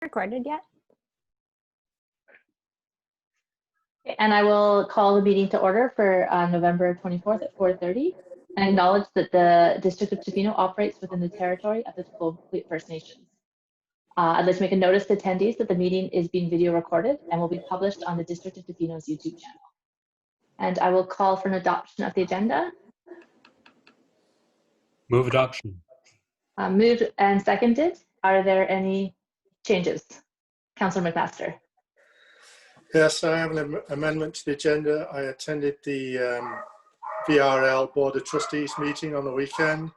recorded yet. And I will call the meeting to order for November 24th at 4:30 and acknowledge that the District of Tofino operates within the territory of the Tla-o-qui-aht First Nation. I'd like to make a notice to attendees that the meeting is being video recorded and will be published on the District of Tofino's YouTube channel. And I will call for an adoption of the agenda. Move adoption. Moved and seconded. Are there any changes? Councillor McMaster. Yes, I have an amendment to the agenda. I attended the VRL Board of Trustees meeting on the weekend.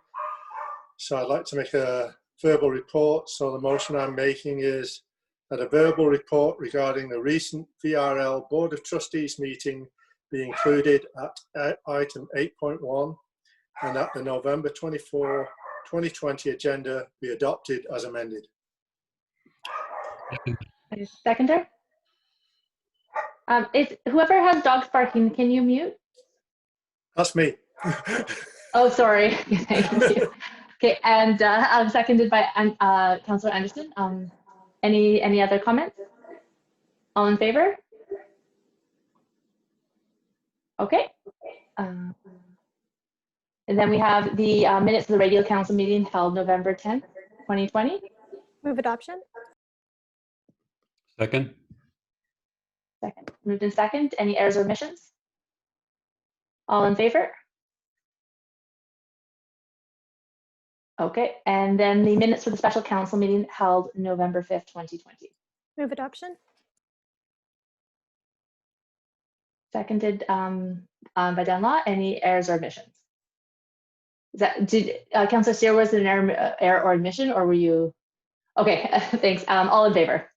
So I'd like to make a verbal report. So the motion I'm making is that a verbal report regarding the recent VRL Board of Trustees meeting be included at item 8.1 and that the November 24, 2020 agenda be adopted as amended. Seconder? If whoever has dogs barking, can you mute? That's me. Oh, sorry. Thank you. Okay, and I'm seconded by Councillor Anderson. Any other comments? All in favor? Okay. And then we have the minutes of the regular council meeting held November 10th, 2020. Move adoption. Second. Second. Moved in second. Any errors or omissions? All in favor? Okay, and then the minutes for the special council meeting held November 5th, 2020. Move adoption. Seconded by Dunlaw. Any errors or omissions? Is that, did Councillor Steer, was it an error or omission, or were you? Okay, thanks. All in favor?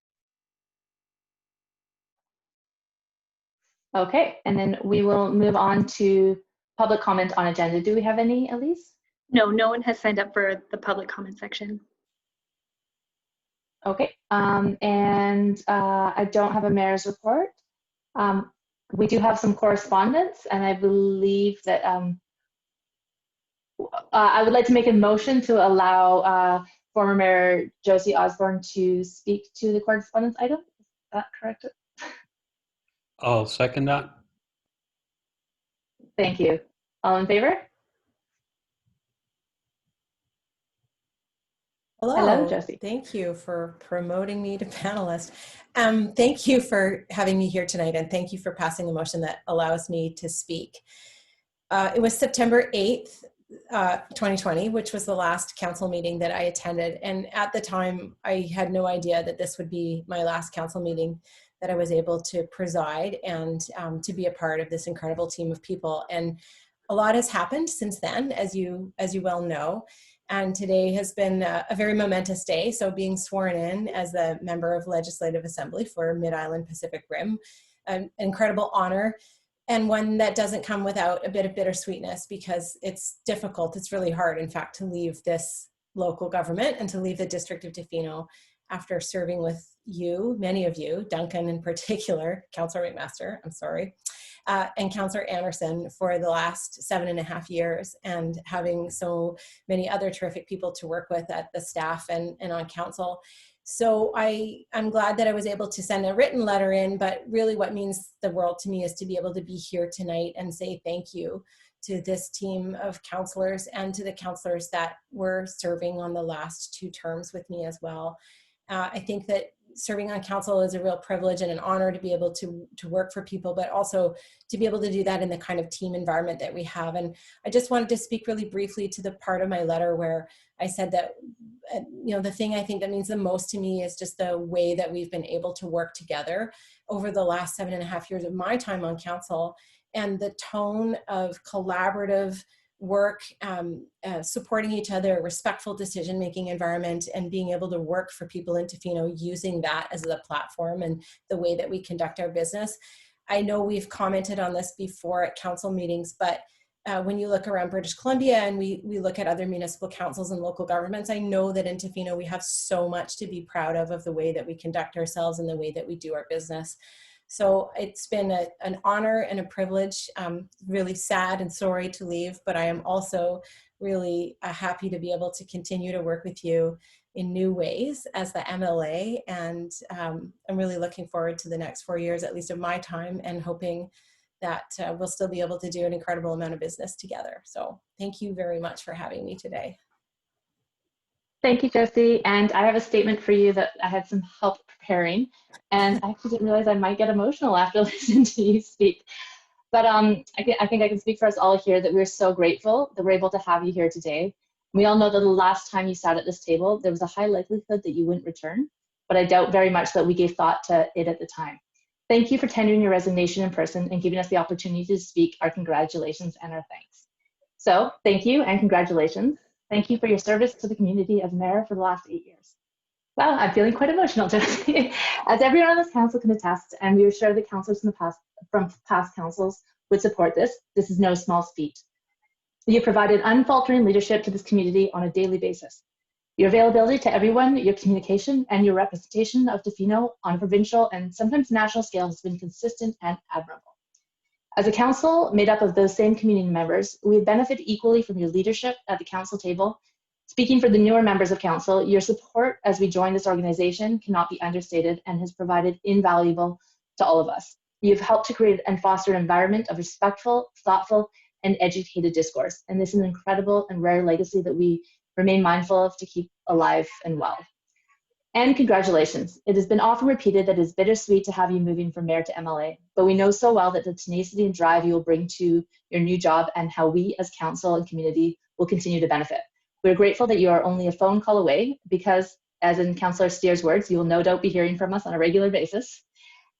Okay, and then we will move on to public comment on agenda. Do we have any, Elise? No, no one has signed up for the public comment section. Okay, and I don't have a mayor's report. We do have some correspondence, and I believe that I would like to make a motion to allow former Mayor Josie Osborne to speak to the correspondence item. Is that correct? I'll second that. Thank you. All in favor? Hello, Josie. Thank you for promoting me to panelist. Thank you for having me here tonight, and thank you for passing the motion that allows me to speak. It was September 8th, 2020, which was the last council meeting that I attended. And at the time, I had no idea that this would be my last council meeting that I was able to preside and to be a part of this incredible team of people. And a lot has happened since then, as you well know. And today has been a very momentous day. So being sworn in as the member of Legislative Assembly for Mid-Island Pacific Rim, an incredible honor, and one that doesn't come without a bit of bittersweetness, because it's difficult. It's really hard, in fact, to leave this local government and to leave the District of Tofino after serving with you, many of you, Duncan in particular, Councillor McMaster, I'm sorry, and Councillor Anderson for the last 7.5 years, and having so many other terrific people to work with at the staff and on council. So I'm glad that I was able to send a written letter in, but really what means the world to me is to be able to be here tonight and say thank you to this team of councillors and to the councillors that were serving on the last 2 terms with me as well. I think that serving on council is a real privilege and an honor to be able to work for people, but also to be able to do that in the kind of team environment that we have. And I just wanted to speak really briefly to the part of my letter where I said that, the thing I think that means the most to me is just the way that we've been able to work together over the last 7.5 years of my time on council, and the tone of collaborative work, supporting each other, respectful decision-making environment, and being able to work for people in Tofino using that as the platform and the way that we conduct our business. I know we've commented on this before at council meetings, but when you look around British Columbia and we look at other municipal councils and local governments, I know that in Tofino we have so much to be proud of the way that we conduct ourselves and the way that we do our business. So it's been an honor and a privilege. I'm really sad and sorry to leave, but I am also really happy to be able to continue to work with you in new ways as the MLA. And I'm really looking forward to the next 4 years, at least of my time, and hoping that we'll still be able to do an incredible amount of business together. So thank you very much for having me today. Thank you, Josie. And I have a statement for you that I had some help preparing. And I actually didn't realize I might get emotional after listening to you speak. But I think I can speak for us all here that we're so grateful that we're able to have you here today. We all know that the last time you sat at this table, there was a high likelihood that you wouldn't return, but I doubt very much that we gave thought to it at the time. Thank you for tendering your resignation in person and giving us the opportunity to speak. Our congratulations and our thanks. So thank you and congratulations. Thank you for your service to the community as mayor for the last 8 years. Wow, I'm feeling quite emotional, Josie. As everyone on this council can attest, and we are sure the councillors from past councils would support this, this is no small feat. You provided unfaltering leadership to this community on a daily basis. Your availability to everyone, your communication, and your representation of Tofino on a provincial and sometimes national scale has been consistent and admirable. As a council made up of those same community members, we benefit equally from your leadership at the council table. Speaking for the newer members of council, your support as we join this organization cannot be understated and has provided invaluable to all of us. You've helped to create and foster an environment of respectful, thoughtful, and educated discourse. And this is an incredible and rare legacy that we remain mindful of to keep alive and well. And congratulations. It has been often repeated that it is bittersweet to have you moving from mayor to MLA, but we know so well that the tenacity and drive you will bring to your new job and how we as council and community will continue to benefit. We're grateful that you are only a phone call away because, as in Councillor Steer's words, you will no doubt be hearing from us on a regular basis.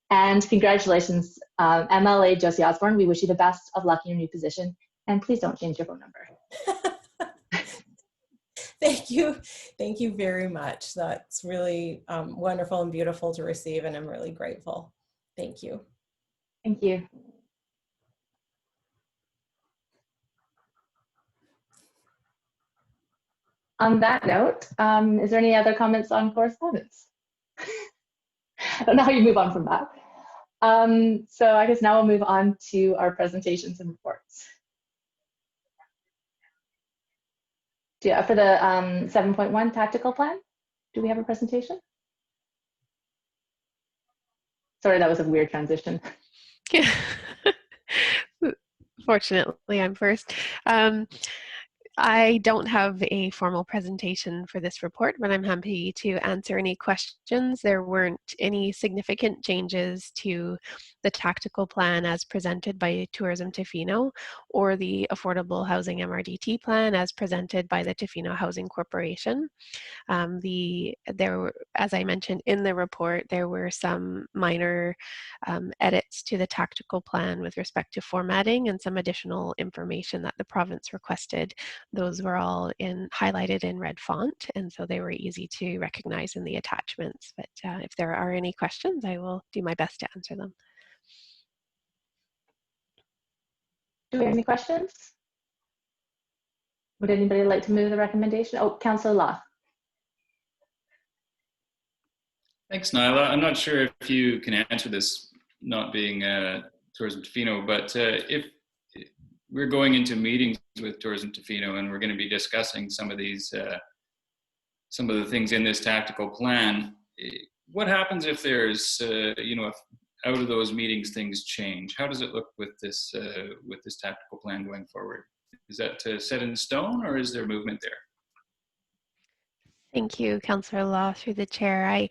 And congratulations, MLA Josie Osborne. We wish you the best of luck in your new position. And please don't change your phone number. Thank you. Thank you very much. That's really wonderful and beautiful to receive, and I'm really grateful. Thank you. Thank you. On that note, is there any other comments on correspondence? I don't know how you move on from that. So I guess now we'll move on to our presentations and reports. Yeah, for the 7.1 tactical plan, do we have a presentation? Sorry, that was a weird transition. Yeah. Fortunately, I'm first. I don't have a formal presentation for this report, but I'm happy to answer any questions. There weren't any significant changes to the tactical plan as presented by Tourism Tofino or the Affordable Housing MRDT plan as presented by the Tofino Housing Corporation. As I mentioned in the report, there were some minor edits to the tactical plan with respect to formatting and some additional information that the province requested. Those were all highlighted in red font, and so they were easy to recognize in the attachments. But if there are any questions, I will do my best to answer them. Do we have any questions? Would anybody like to move the recommendation? Oh, Councillor Law. Thanks, Nyla. I'm not sure if you can answer this, not being Tourism Tofino, but if we're going into meetings with Tourism Tofino and we're going to be discussing some of these, some of the things in this tactical plan, what happens if there's, if out of those meetings things change? How does it look with this tactical plan going forward? Is that set in stone, or is there movement there? Thank you, Councillor Law, through the chair.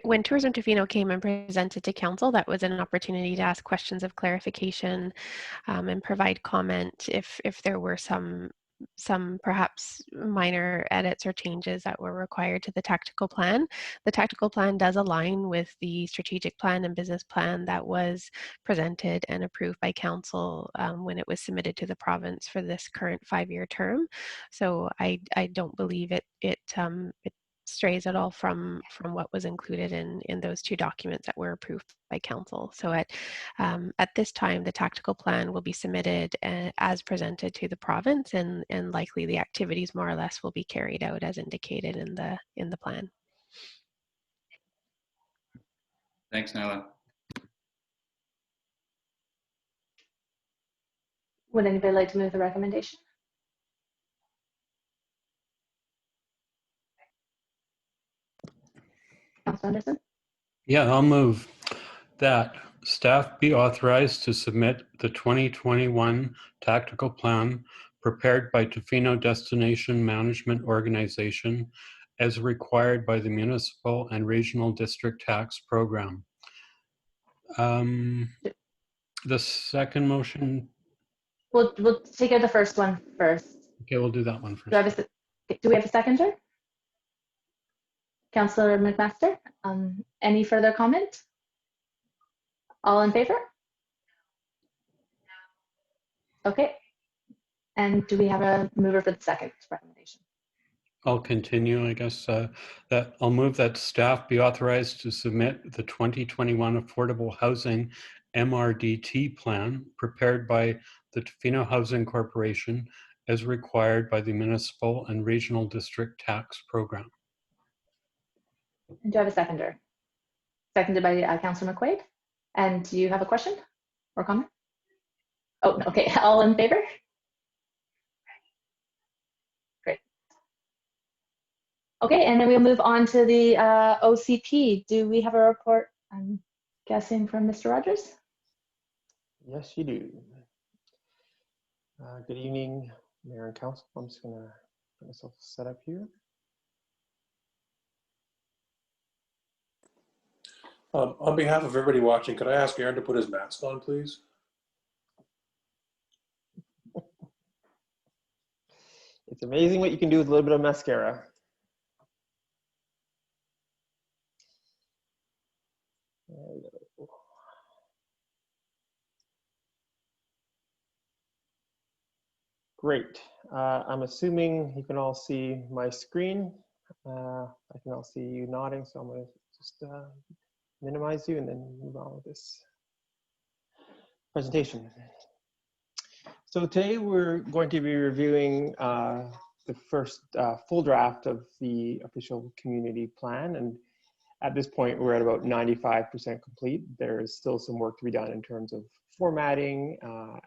When Tourism Tofino came and presented to council, that was an opportunity to ask questions of clarification and provide comment if there were some perhaps minor edits or changes that were required to the tactical plan. The tactical plan does align with the strategic plan and business plan that was presented and approved by council when it was submitted to the province for this current 5-year term. So I don't believe it strays at all from what was included in those two documents that were approved by council. So at this time, the tactical plan will be submitted as presented to the province, and likely the activities more or less will be carried out as indicated in the plan. Thanks, Nyla. Would anybody like to move the recommendation? Councillor Anderson? Yeah, I'll move that staff be authorized to submit the 2021 tactical plan prepared by Tofino Destination Management Organization as required by the Municipal and Regional District Tax Program. The second motion, We'll take care of the first one first. okay, we'll do that one first. Do we have a seconder? Councillor McMaster, any further comment? All in favor? Okay. And do we have a mover for the second recommendation? I'll continue, I guess, that I'll move that staff be authorized to submit the 2021 Affordable Housing MRDT plan prepared by the Tofino Housing Corporation as required by the Municipal and Regional District Tax Program. And do I have a seconder? Seconded by Councillor McQuaid. And do you have a question or comment? Oh, no, okay. All in favor? Great. Okay, and then we'll move on to the OCP. Do we have a report, I'm guessing, from Mr. Rogers? Yes, you do. Good evening, Mayor and Council. I'm just going to get myself set up here. On behalf of everybody watching, could I ask Aaron to put his mask on, please? It's amazing what you can do with a little bit of mascara. There we go. Great. I'm assuming you can all see my screen. I can all see you nodding, so I'm going to just minimize you and then move on with this presentation. So today we're going to be reviewing the first full draft of the official community plan. And at this point, we're at about 95% complete. There's still some work to be done in terms of formatting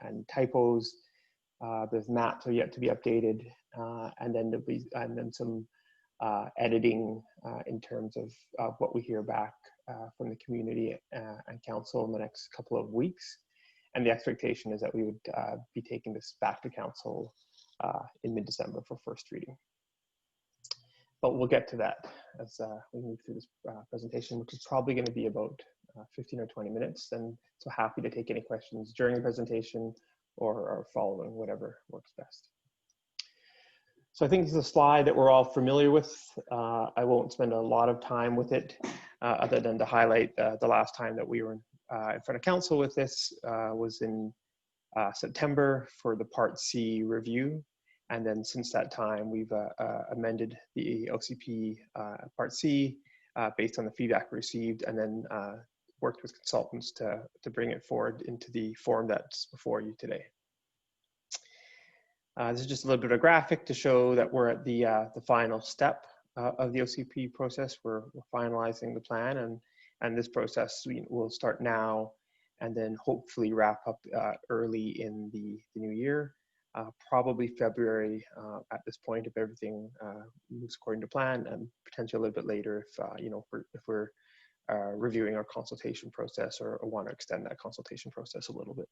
and typos. There's maps are yet to be updated, and then some editing in terms of what we hear back from the community and council in the next couple of weeks. And the expectation is that we would be taking this back to council in mid-December for first reading. But we'll get to that as we move through this presentation, which is probably going to be about 15 or 20 minutes. And so happy to take any questions during the presentation or following, whatever works best. So I think this is a slide that we're all familiar with. I won't spend a lot of time with it other than to highlight the last time that we were in front of council with this was in September for the Part C review. And then since that time, we've amended the OCP Part C based on the feedback received, and then worked with consultants to bring it forward into the form that's before you today. This is just a little bit of a graphic to show that we're at the final step of the OCP process. We're finalizing the plan, and this process will start now and then hopefully wrap up early in the new year, probably February at this point if everything moves according to plan, and potentially a little bit later if we're reviewing our consultation process or want to extend that consultation process a little bit.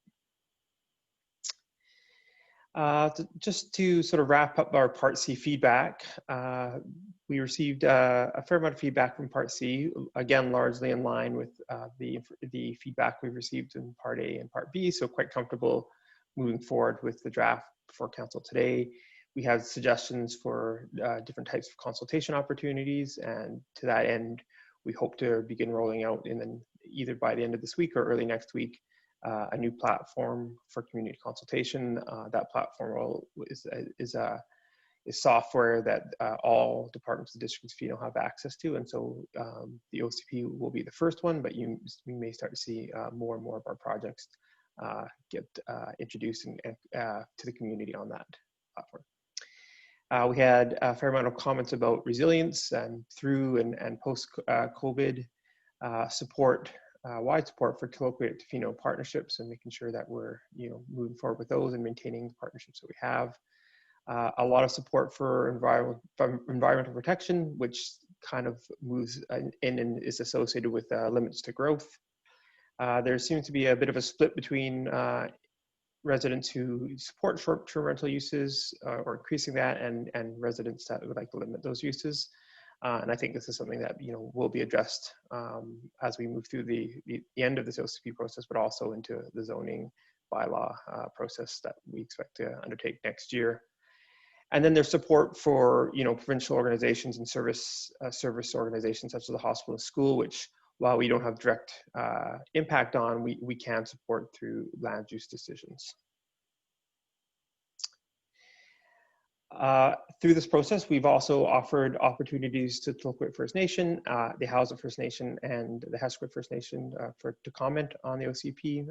Just to sort of wrap up our Part C feedback, we received a fair amount of feedback from Part C, again, largely in line with the feedback we received in Part A and Part B, so quite comfortable moving forward with the draft before council today. We have suggestions for different types of consultation opportunities, and to that end, we hope to begin rolling out either by the end of this week or early next week a new platform for community consultation. That platform is software that all departments of the District of Tofino have access to, and so the OCP will be the first one, but we may start to see more and more of our projects get introduced to the community on that platform. We had a fair amount of comments about resilience and through and post-COVID support, wide support for Tla-o-qui-aht First partnerships, and making sure that we're moving forward with those and maintaining the partnerships that we have. A lot of support for environmental protection, which kind of moves in and is associated with limits to growth. There seems to be a bit of a split between residents who support short-term rental uses or increasing that, and residents that would like to limit those uses. And I think this is something that will be addressed as we move through the end of this OCP process, but also into the zoning bylaw process that we expect to undertake next year. And then there's support for provincial organizations and service organizations such as the hospital and school, which, while we don't have direct impact on, we can support through land use decisions. Through this process, we've also offered opportunities to Tla-o-qui-aht First Nation, the Housing First Nation, and the Hesquit First Nation to comment on the OCP.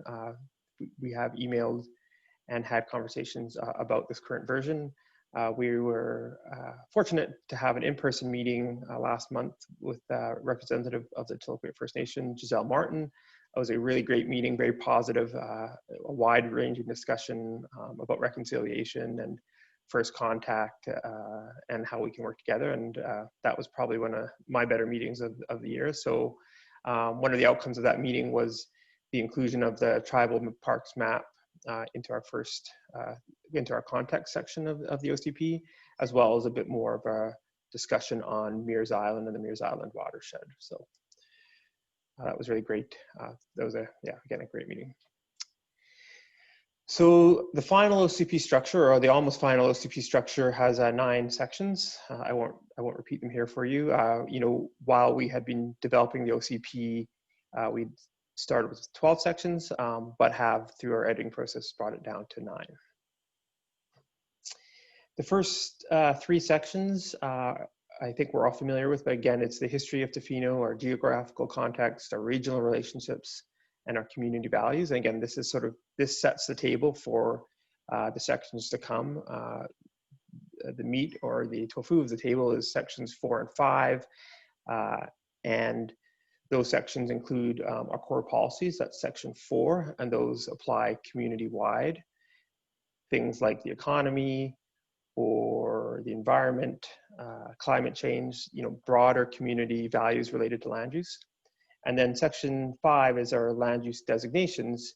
We have emailed and had conversations about this current version. We were fortunate to have an in-person meeting last month with a representative of the Tla-o-qui-aht First Nation, Giselle Martin. It was a really great meeting, very positive, a wide-ranging discussion about reconciliation and first contact and how we can work together. And that was probably one of my better meetings of the year. So one of the outcomes of that meeting was the inclusion of the tribal parks map into our context section of the OCP, as well as a bit more of a discussion on Mears Island and the Mears Island watershed. So that was really great. That was again, a great meeting. So the final OCP structure, or the almost final OCP structure, has 9 sections. I won't repeat them here for you. While we had been developing the OCP, we started with 12 sections, but have, through our editing process, brought it down to 9. The first 3 sections, I think we're all familiar with, but again, it's the history of Tofino, our geographical context, our regional relationships, and our community values. And again, this sets the table for the sections to come. The meat, or the tofu of the table, is sections 4 and 5. And those sections include our core policies, that's section 4, and those apply community-wide. Things like the economy or the environment, climate change, broader community values related to land use. And then section 5 is our land use designations,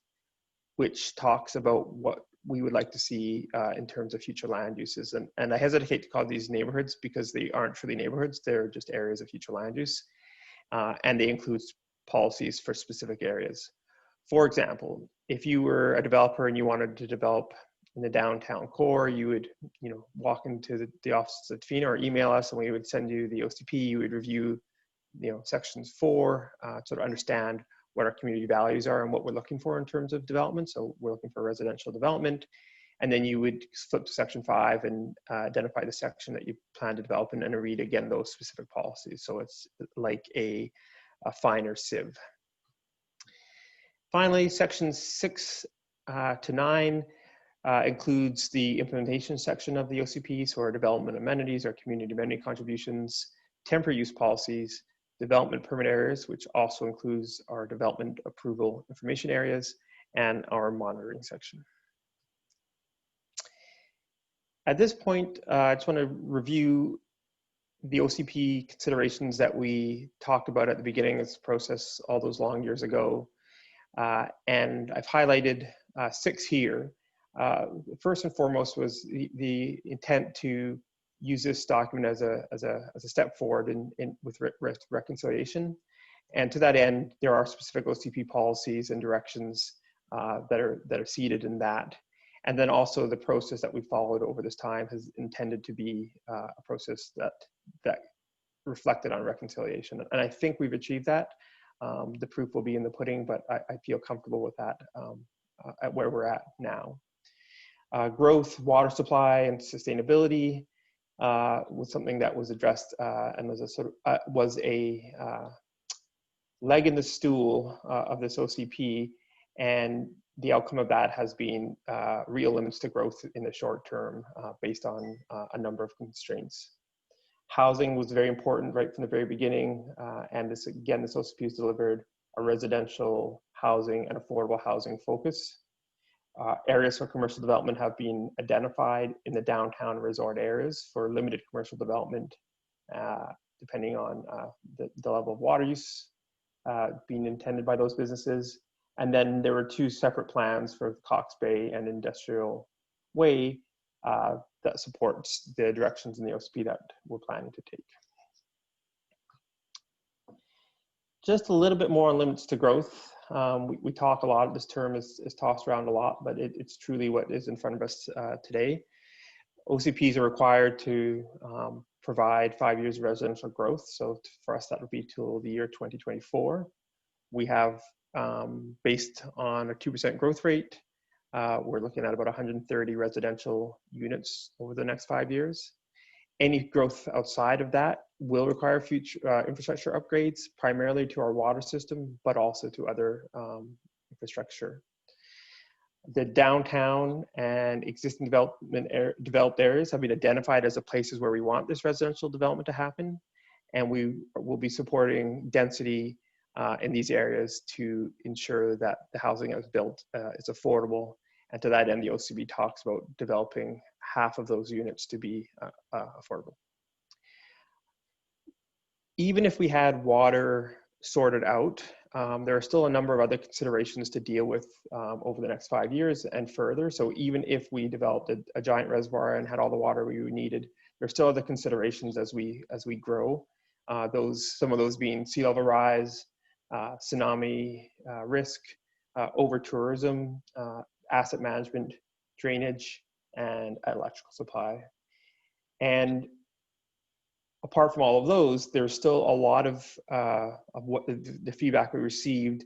which talks about what we would like to see in terms of future land uses. And I hesitate to call these neighborhoods because they aren't truly neighborhoods, they're just areas of future land use. And they include policies for specific areas. For example, if you were a developer and you wanted to develop in the downtown core, you would walk into the offices of Tofino or email us, and we would send you the OCP. You would review sections 4, sort of understand what our community values are and what we're looking for in terms of development. So we're looking for residential development. And then you would flip to section 5 and identify the section that you plan to develop and read again those specific policies. So it's like a finer sieve. Finally, sections 6 to 9 includes the implementation section of the OCP, so our development amenities, our community amenity contributions, temporary use policies, development permit areas, which also includes our development approval information areas, and our monitoring section. At this point, I just want to review the OCP considerations that we talked about at the beginning of this process all those long years ago. And I've highlighted 6 here. First and foremost was the intent to use this document as a step forward with reconciliation. And to that end, there are specific OCP policies and directions that are seated in that. And then also the process that we followed over this time has intended to be a process that reflected on reconciliation. And I think we've achieved that. The proof will be in the pudding, but I feel comfortable with that at where we're at now. Growth, water supply, and sustainability was something that was addressed and was a leg in the stool of this OCP, and the outcome of that has been real limits to growth in the short term based on a number of constraints. Housing was very important right from the very beginning, and this OCP has delivered a residential housing and affordable housing focus. Areas for commercial development have been identified in the downtown resort areas for limited commercial development depending on the level of water use being intended by those businesses. And then there were two separate plans for Cox Bay and Industrial Way that supports the directions in the OSP that we're planning to take. Just a little bit more on limits to growth. We talk a lot, this term is tossed around a lot, but it's truly what is in front of us today. OCPs are required to provide 5 years of residential growth. So for us, that would be till the year 2024. We have, based on a 2% growth rate, we're looking at about 130 residential units over the next 5 years. Any growth outside of that will require future infrastructure upgrades, primarily to our water system, but also to other infrastructure. The downtown and existing developed areas have been identified as the places where we want this residential development to happen. And we will be supporting density in these areas to ensure that the housing that is built is affordable. And to that end, the OCB talks about developing half of those units to be affordable. Even if we had water sorted out, there are still a number of other considerations to deal with over the next 5 years and further. So even if we developed a giant reservoir and had all the water we needed, there's still other considerations as we grow. Some of those being sea level rise, tsunami risk, over tourism, asset management, drainage, and electrical supply. And apart from all of those, there's still a lot of what the feedback we received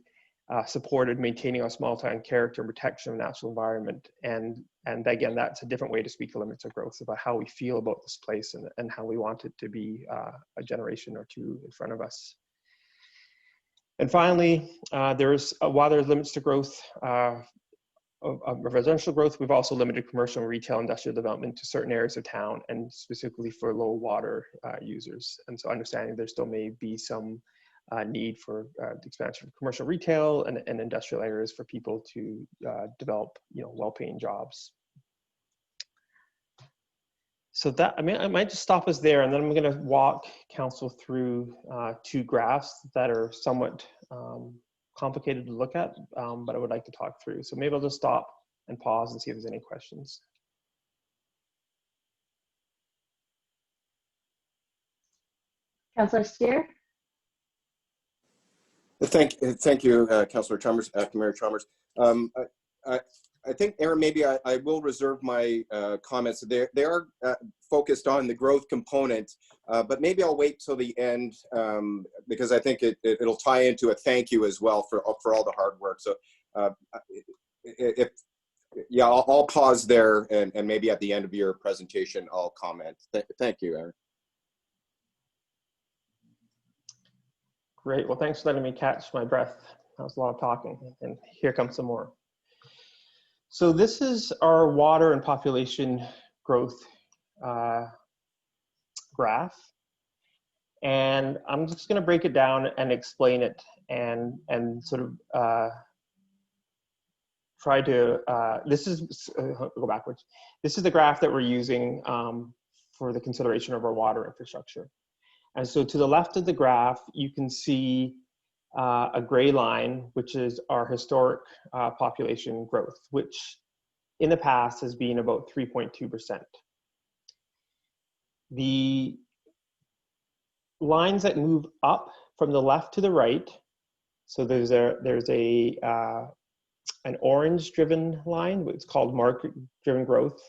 supported maintaining our small town character and protection of the natural environment. And again, that's a different way to speak to limits of growth, about how we feel about this place and how we want it to be a generation or two in front of us. And finally, while there's limits to growth, of residential growth, we've also limited commercial and retail industrial development to certain areas of town, and specifically for low water users. And so understanding there still may be some need for the expansion of commercial retail and industrial areas for people to develop, well-paying jobs. So that, I might just stop us there, and then I'm going to walk council through two graphs that are somewhat complicated to look at, but I would like to talk through. So maybe I'll just stop and pause and see if there's any questions. Councillor Steer? Thank you, Councillor Chalmers, Acting Mayor Chalmers. I think, Aaron, maybe I will reserve my comments. They are focused on the growth component, but maybe I'll wait till the end because I think it'll tie into a thank you as well for all the hard work. So I'll pause there and maybe at the end of your presentation, I'll comment. Thank you, Aaron. Great, well, thanks for letting me catch my breath. That was a lot of talking, and here comes some more. So this is our water and population growth graph. And I'm just going to break it down and explain it and sort of try to, go backwards. This is the graph that we're using for the consideration of our water infrastructure. And so to the left of the graph, you can see a gray line, which is our historic population growth, which in the past has been about 3.2%. The lines that move up from the left to the right, so there's an orange-driven line, it's called market-driven growth,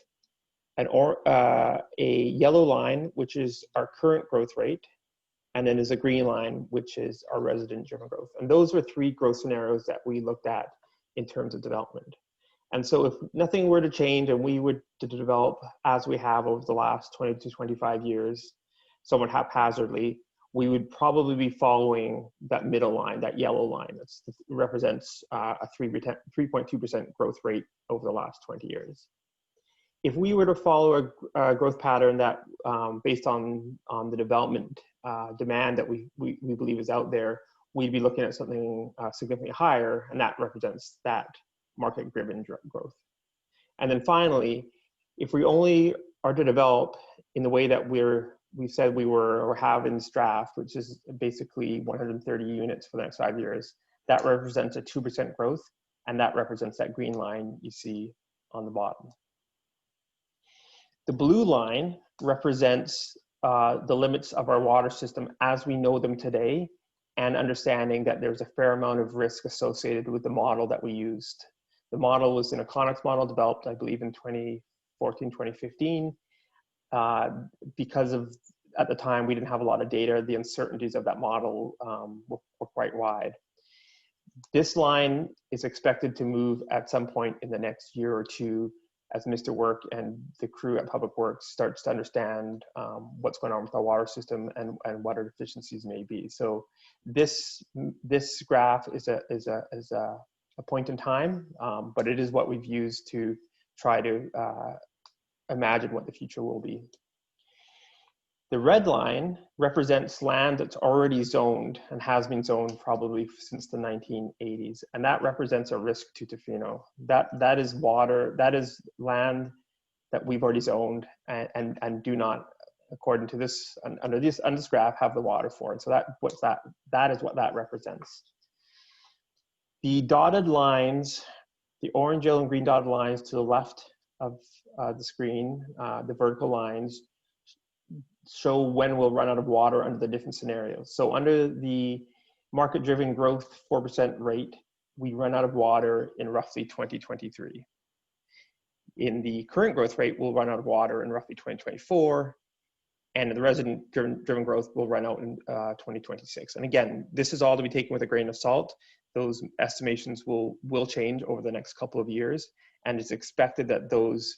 a yellow line, which is our current growth rate, and then there's a green line, which is our resident-driven growth. And those were three growth scenarios that we looked at in terms of development. And so if nothing were to change and we were to develop as we have over the last 20 to 25 years, somewhat haphazardly, we would probably be following that middle line, that yellow line. That represents a 3.2% growth rate over the last 20 years. If we were to follow a growth pattern that, based on the development demand that we believe is out there, we'd be looking at something significantly higher, and that represents that market-driven growth. And then finally, if we only are to develop in the way that we're we said we were or have in this draft, which is basically 130 units for the next 5 years, that represents a 2% growth, and that represents that green line you see on the bottom. The blue line represents the limits of our water system as we know them today, and understanding that there's a fair amount of risk associated with the model that we used. The model was an Economics model developed, I believe, in 2014, 2015. Because of, at the time, we didn't have a lot of data, the uncertainties of that model were quite wide. This line is expected to move at some point in the next year or two as Mr. Work and the crew at Public Works starts to understand what's going on with our water system and what our deficiencies may be. So this graph is a point in time, but it is what we've used to try to imagine what the future will be. The red line represents land that's already zoned and has been zoned probably since the 1980s. And that represents a risk to Tofino. That is water, that is land that we've already zoned and do not, according to this, under this graph, have the water for it. So that is what that represents. The dotted lines, the orange, yellow, and green dotted lines to the left of the screen, the vertical lines, show when we'll run out of water under the different scenarios. So under the market-driven growth 4% rate, we run out of water in roughly 2023. In the current growth rate, we'll run out of water in roughly 2024, and the resident-driven growth will run out in 2026. And again, this is all to be taken with a grain of salt. Those estimations will change over the next couple of years, and it's expected that those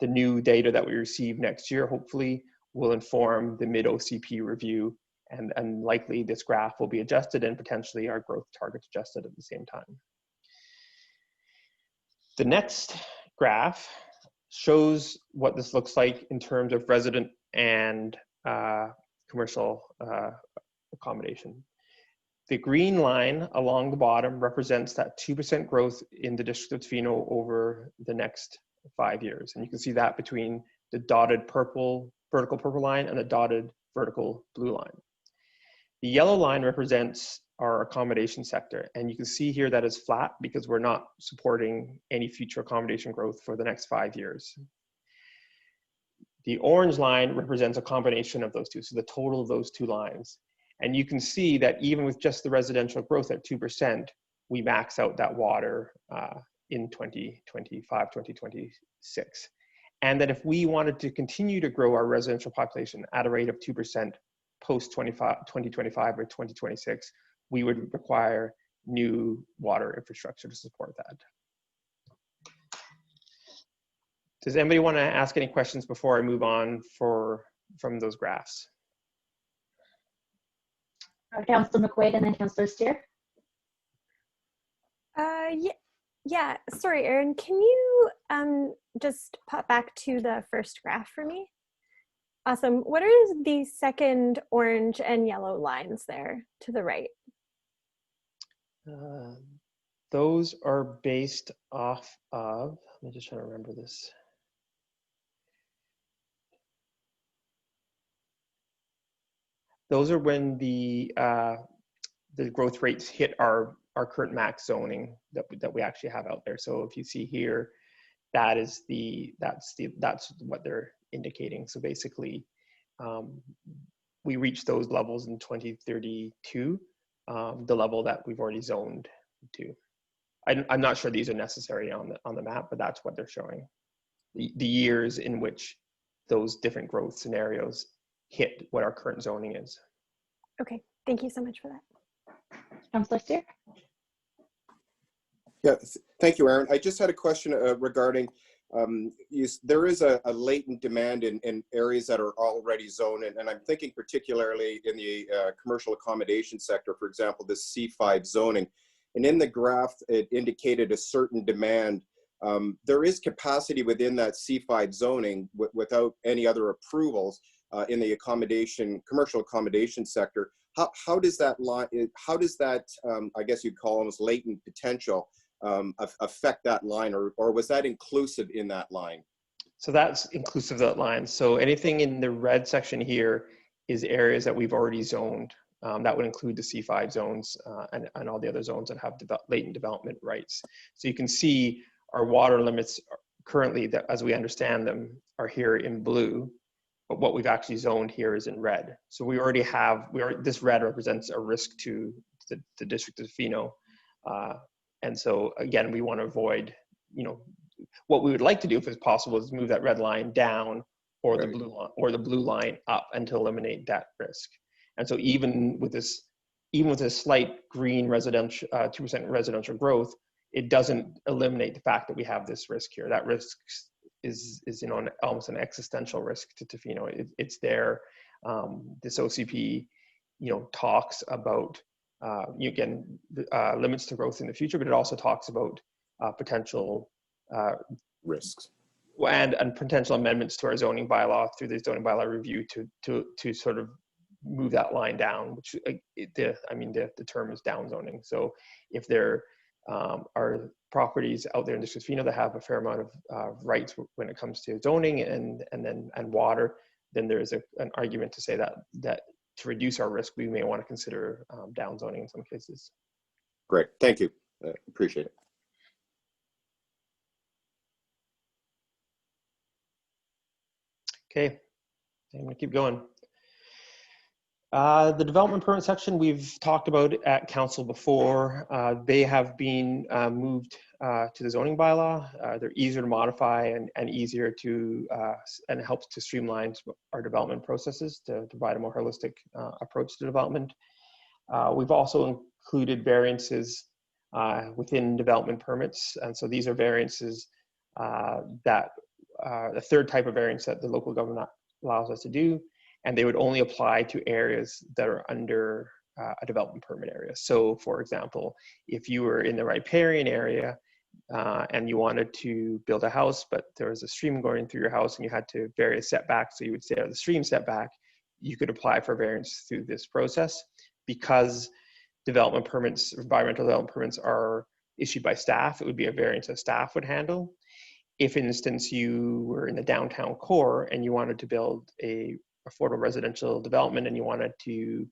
the new data that we receive next year, hopefully, will inform the mid-OCP review, and likely this graph will be adjusted and potentially our growth targets adjusted at the same time. The next graph shows what this looks like in terms of resident and commercial accommodation. The green line along the bottom represents that 2% growth in the District of Tofino over the next 5 years. And you can see that between the dotted vertical purple line and the dotted vertical blue line. The yellow line represents our accommodation sector. And you can see here that is flat because we're not supporting any future accommodation growth for the next 5 years. The orange line represents a combination of those two, so the total of those two lines. And you can see that even with just the residential growth at 2%, we max out that water in 2025, 2026. And that if we wanted to continue to grow our residential population at a rate of 2% post 2025 or 2026, we would require new water infrastructure to support that. Does anybody want to ask any questions before I move on from those graphs? Councillor McQuaid and then Councillor Steer. Yeah, sorry, Erin, can you just pop back to the first graph for me? Awesome. What are the second orange and yellow lines there to the right? Those are based off of, let me just try to remember this. Those are when the growth rates hit our current max zoning that we actually have out there. So if you see here, that's what they're indicating. So basically, we reach those levels in 2032, the level that we've already zoned to. I'm not sure these are necessary on the map, but that's what they're showing. The years in which those different growth scenarios hit what our current zoning is. Okay, thank you so much for that. Councillor Steer. Yeah, thank you, Erin. I just had a question regarding, there is a latent demand in areas that are already zoned, and I'm thinking particularly in the commercial accommodation sector, for example, the C5 zoning. And in the graph, it indicated a certain demand. There is capacity within that C5 zoning without any other approvals in the commercial accommodation sector. How does that line, I guess you'd call almost latent potential, affect that line, or was that inclusive in that line? So that's inclusive of that line. So anything in the red section here is areas that we've already zoned. That would include the C5 zones and all the other zones that have latent development rights. So you can see our water limits currently, that as we understand them, are here in blue, but what we've actually zoned here is in red. So we already have, this red represents a risk to the District of Tofino. And so again, we want to avoid, what we would like to do if it's possible is move that red line down or the blue line or the blue line up and to eliminate that risk. And so even with this slight green residential, 2% residential growth, it doesn't eliminate the fact that we have this risk here. That risk is almost an existential risk to Tofino. It's there. This OCP, talks about limits to growth in the future, but it also talks about potential risks and potential amendments to our zoning bylaw through the zoning bylaw review to sort of move that line down, which the term is down zoning. So if there are properties out there in District of Tofino that have a fair amount of rights when it comes to zoning and water, then there is an argument to say that to reduce our risk, we may want to consider down zoning in some cases. Great, thank you. Appreciate it. Okay, I'm going to keep going. The development permit section we've talked about at council before. They have been moved to the zoning bylaw. They're easier to modify and easier to, and it helps to streamline our development processes to provide a more holistic approach to development. We've also included variances within development permits. And so these are variances that the third type of variance that the local government allows us to do, and they would only apply to areas that are under a development permit area. So for example, if you were in the riparian area and you wanted to build a house, but there was a stream going through your house and you had to vary a setback, so you would stay out of the stream setback, you could apply for variance through this process. Because development permits, environmental development permits are issued by staff, it would be a variance that staff would handle. If, for instance, you were in the downtown core and you wanted to build a affordable residential development and you wanted to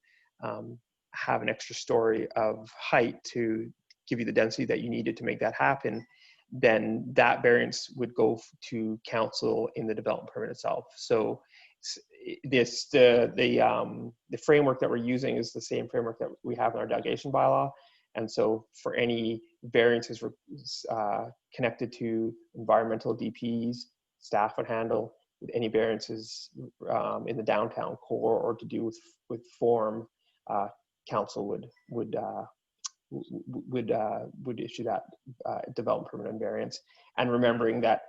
have an extra story of height to give you the density that you needed to make that happen, then that variance would go to council in the development permit itself. So the framework that we're using is the same framework that we have in our delegation bylaw. And so for any variances connected to environmental DPs, staff would handle. With any variances in the downtown core or to do with form, council would issue that development permit and variance. And remembering that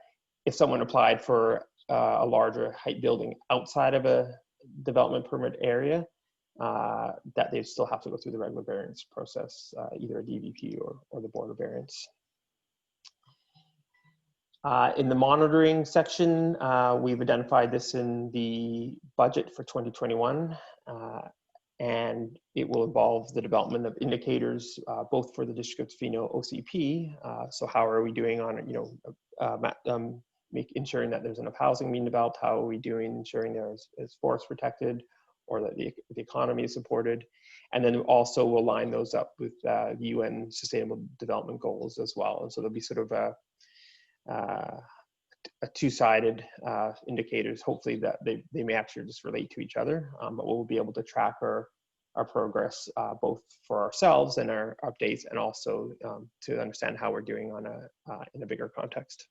if someone applied for a larger height building outside of a development permit area, that they still have to go through the regular variance process, either a DVP or the Board of Variance. In the monitoring section, we've identified this in the budget for 2021, and it will involve the development of indicators, both for the District of Tofino OCP. So how are we doing on, ensuring that there's enough housing being developed? How are we doing ensuring there's forest protected, or that the economy is supported? And then also we'll line those up with the UN Sustainable Development Goals as well. And so there'll be sort of a two-sided indicators, hopefully that they may actually just relate to each other, but we'll be able to track our progress both for ourselves and our updates, and also to understand how we're doing on in a bigger context.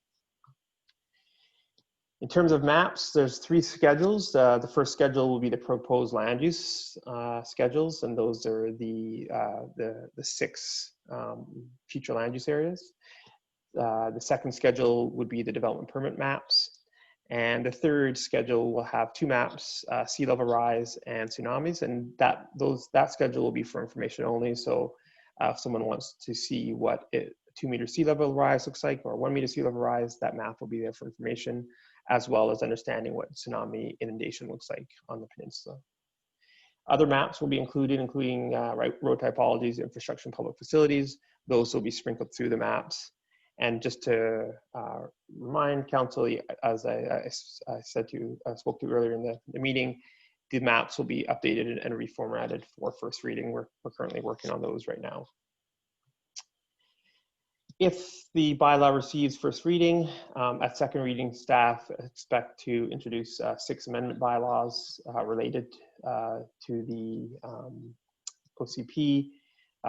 In terms of maps, there's 3 schedules. The first schedule will be the proposed land use schedules, and those are the 6 future land use areas. The second schedule would be the development permit maps. And the third schedule will have 2 maps, sea level rise and tsunamis. And that schedule will be for information only. So if someone wants to see what 2 meter sea level rise looks like, or 1 meter sea level rise, that map will be there for information, as well as understanding what tsunami inundation looks like on the peninsula. Other maps will be included, including road typologies, infrastructure, and public facilities. Those will be sprinkled through the maps. And just to remind council, as I said to you, I spoke to you earlier in the meeting, the maps will be updated and reformatted for first reading. We're currently working on those right now. If the bylaw receives first reading, at second reading, staff expect to introduce 6 amendment bylaws related to the OCP.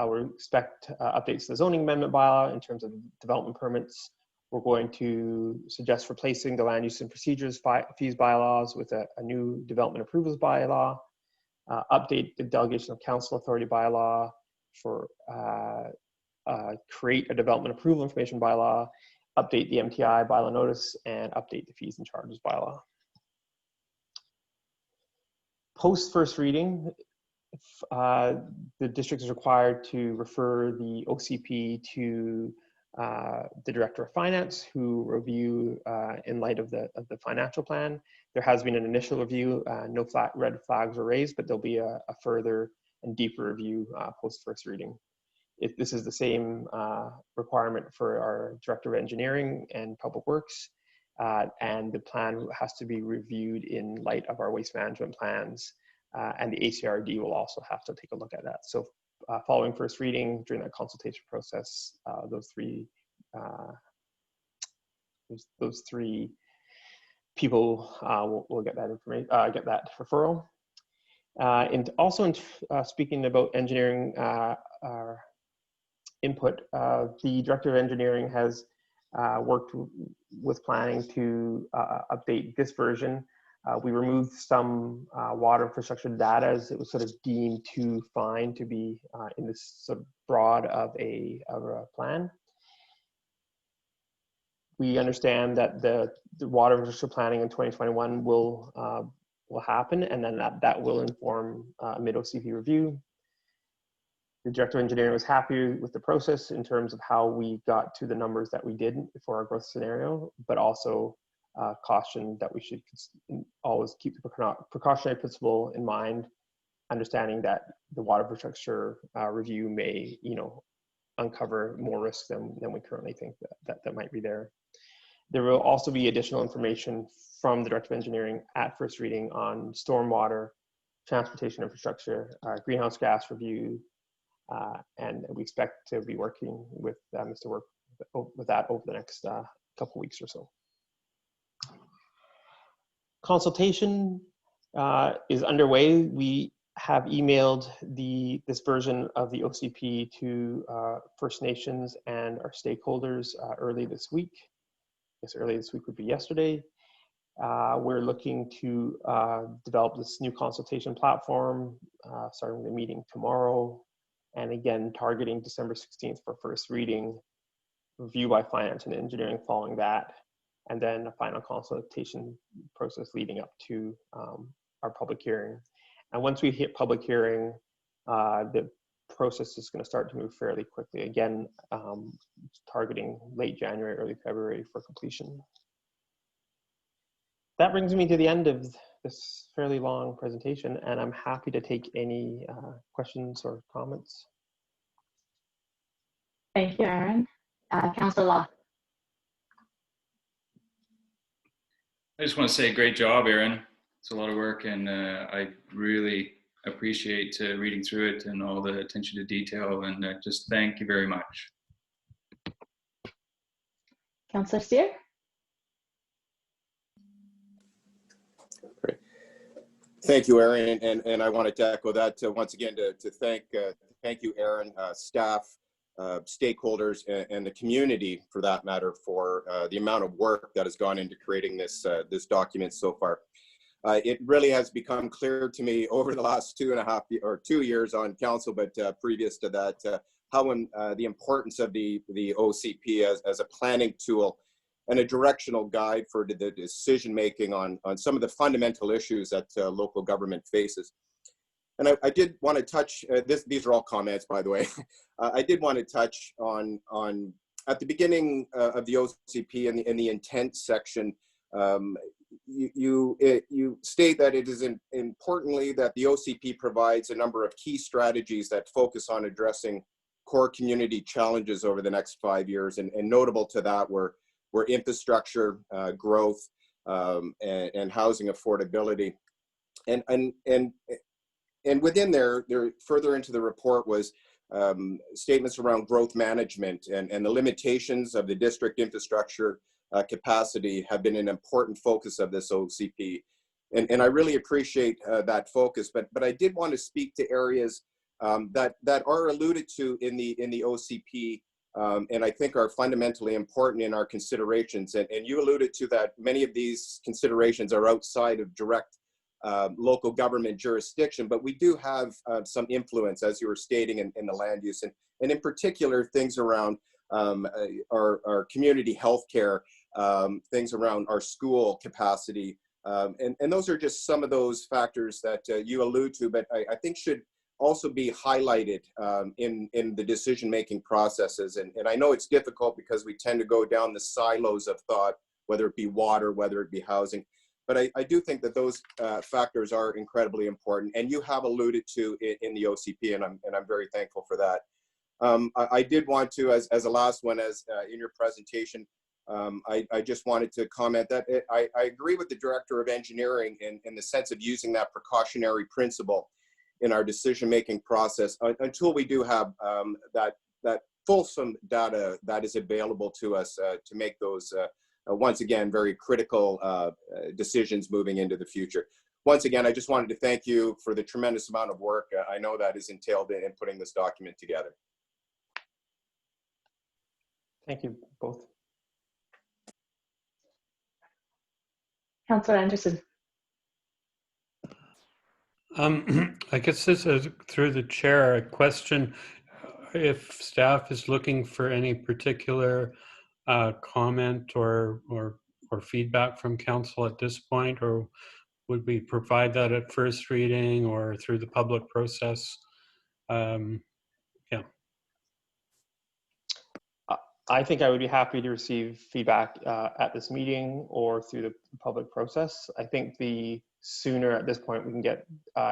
We expect updates to the zoning amendment bylaw in terms of development permits. We're going to suggest replacing the land use and procedures fees bylaws with a new development approvals bylaw, update the delegation of council authority bylaw for create a development approval information bylaw, update the MTI bylaw notice, and update the fees and charges bylaw. Post first reading, the district is required to refer the OCP to the Director of Finance, who review in light of the financial plan. There has been an initial review, no red flags were raised, but there'll be a further and deeper review post first reading. This is the same requirement for our Director of Engineering and Public Works, and the plan has to be reviewed in light of our waste management plans, and the ACRD will also have to take a look at that. So following first reading, during that consultation process, those three people will get that information, get that referral. And also speaking about engineering input, the Director of Engineering has worked with planning to update this version. We removed some water infrastructure data as it was sort of deemed too fine to be in this sort of broad of a plan. We understand that the water infrastructure planning in 2021 will happen, and then that will inform mid-OCP review. The Director of Engineering was happy with the process in terms of how we got to the numbers that we did for our growth scenario, but also cautioned that we should always keep the precautionary principle in mind, understanding that the water infrastructure review may, uncover more risks than we currently think that might be there. There will also be additional information from the Director of Engineering at first reading on stormwater, transportation infrastructure, greenhouse gas review, and we expect to be working with Mr. Work with that over the next couple weeks or so. Consultation is underway. We have emailed this version of the OCP to First Nations and our stakeholders early this week. I guess early this week would be yesterday. We're looking to develop this new consultation platform, starting the meeting tomorrow, and again targeting December 16th for first reading, review by finance and engineering following that, and then a final consultation process leading up to our public hearing. And once we hit public hearing, the process is going to start to move fairly quickly. Again, targeting late January, early February for completion. That brings me to the end of this fairly long presentation, and I'm happy to take any questions or comments. Thank you, Aaron. Councillor Law. I just want to say great job, Aaron. It's a lot of work, and I really appreciate reading through it and all the attention to detail, and just thank you very much. Councillor Steer. Great. Thank you, Aaron, and I wanted to echo that once again to thank you, Aaron, staff, stakeholders, and the community, for that matter, for the amount of work that has gone into creating this document so far. It really has become clear to me over the last 2 years on council, but previous to that, how the importance of the OCP as a planning tool and a directional guide for the decision making on some of the fundamental issues that local government faces. And I did want to touch, these are all comments, by the way. I did want to touch on at the beginning of the OCP in the intent section, you state that it is importantly that the OCP provides a number of key strategies that focus on addressing core community challenges over the next 5 years, and notable to that were infrastructure growth and housing affordability, and within there further into the report was statements around growth management and the limitations of the district infrastructure capacity have been an important focus of this OCP. And I really appreciate that focus, but I did want to speak to areas that are alluded to in the OCP, and I think are fundamentally important in our considerations. And you alluded to that many of these considerations are outside of direct local government jurisdiction, but we do have some influence, as you were stating, in the land use, and in particular things around our community healthcare, things around our school capacity, and those are just some of those factors that you allude to, but I think should also be highlighted in the decision-making processes. And I know it's difficult because we tend to go down the silos of thought, whether it be water, whether it be housing. But I do think that those factors are incredibly important, and you have alluded to it in the OCP, and I'm very thankful for that. I did want to, as a last one, in your presentation, I just wanted to comment that I agree with the Director of Engineering in the sense of using that precautionary principle in our decision-making process until we do have that fulsome data that is available to us to make those once again, very critical decisions moving into the future. Once again, I just wanted to thank you for the tremendous amount of work I know that is entailed in putting this document together. Thank you both. Councillor Anderson. I guess this is through the chair, a question if staff is looking for any particular comment or feedback from council at this point, or would we provide that at first reading or through the public process? Yeah. I think I would be happy to receive feedback at this meeting or through the public process. I think the sooner at this point we can get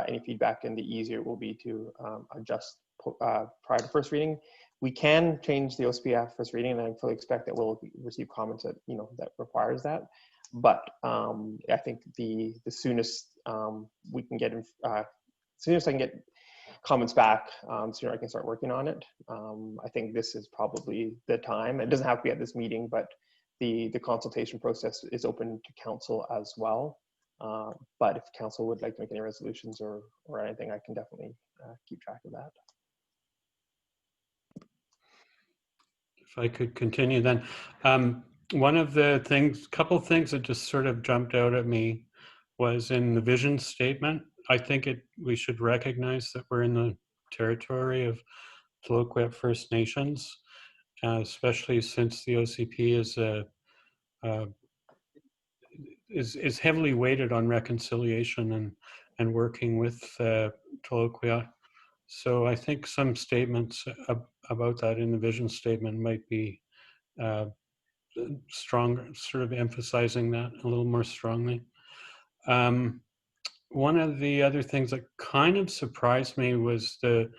any feedback, and the easier it will be to adjust prior to first reading. We can change the OCP after first reading, and I fully expect that we'll receive comments that that requires that. But I think the soonest we can get, soonest I can get comments back, sooner I can start working on it. I think this is probably the time. It doesn't have to be at this meeting, but the consultation process is open to council as well. But if council would like to make any resolutions or anything, I can definitely keep track of that. If I could continue then. One of the things, couple of things that just sort of jumped out at me was in the vision statement. I think we should recognize that we're in the territory of Tla-o-qui-aht First Nations, especially since the OCP is heavily weighted on reconciliation and working with Tla-o-qui-aht. So I think some statements about that in the vision statement might be stronger, sort of emphasizing that a little more strongly. One of the other things that kind of surprised me was the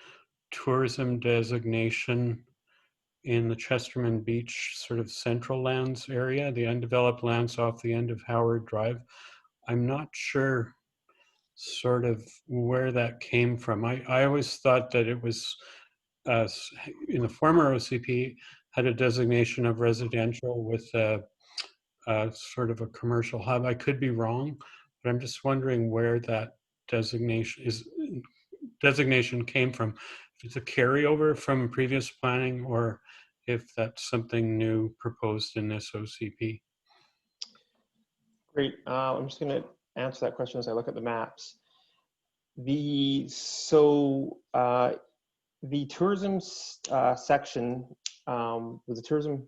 tourism designation in the Chesterman Beach sort of central lands area, the undeveloped lands off the end of Howard Drive. I'm not sure sort of where that came from. I always thought that it was in the former OCP had a designation of residential with sort of a commercial hub. I could be wrong, but I'm just wondering where that designation came from. If it's a carryover from previous planning or if that's something new proposed in this OCP. Great. I'm just going to answer that question as I look at the maps. The tourism section was the tourism.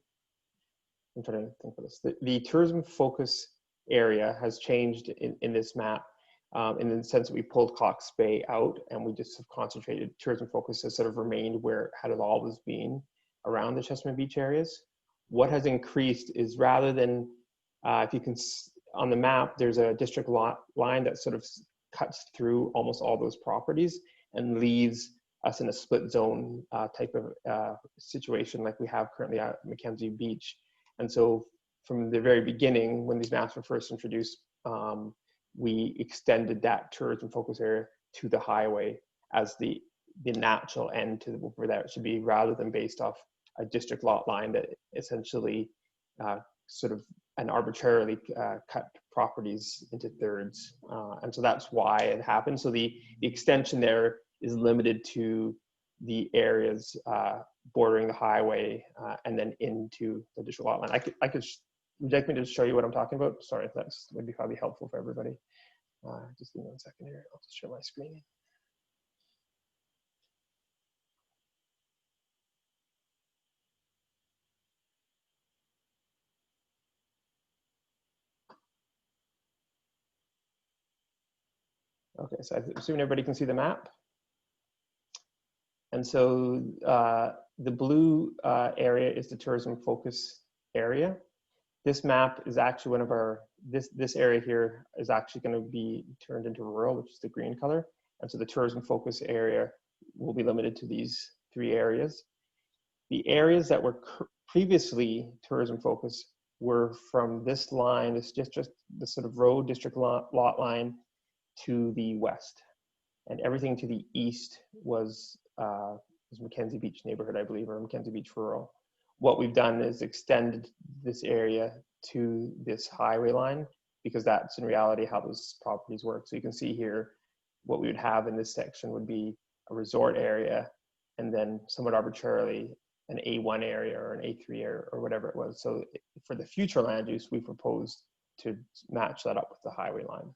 I'm trying to think of this. The tourism focus area has changed in this map in the sense that we pulled Cox Bay out and we just have concentrated. Tourism focus has sort of remained where it had always been around the Chesterman Beach areas. What has increased is rather than, if you can, on the map, there's a district lot line that sort of cuts through almost all those properties and leaves us in a split zone type of situation like we have currently at Mackenzie Beach. And so from the very beginning, when these maps were first introduced, we extended that tourism focus area to the highway as the natural end to where that should be, rather than based off a district lot line that essentially sort of and arbitrarily cut properties into thirds. And so that's why it happened. So the extension there is limited to the areas bordering the highway and then into the district lot line. Would you like me to show you what I'm talking about? Sorry, that would be probably helpful for everybody. Just give me 1 second here. I'll just share my screen. Okay, so I assume everybody can see the map. And so the blue area is the tourism focus area. This map is actually one of our, this area here is actually going to be turned into rural, which is the green color. And so the tourism focus area will be limited to these 3 areas. The areas that were previously tourism focus were from this line, this sort of road district lot line to the west. And everything to the east was Mackenzie Beach neighborhood, I believe, or Mackenzie Beach rural. What we've done is extended this area to this highway line, because that's in reality how those properties work. So you can see here, what we would have in this section would be a resort area, and then somewhat arbitrarily an A1 area or an A3 area or whatever it was. So for the future land use, we proposed to match that up with the highway line.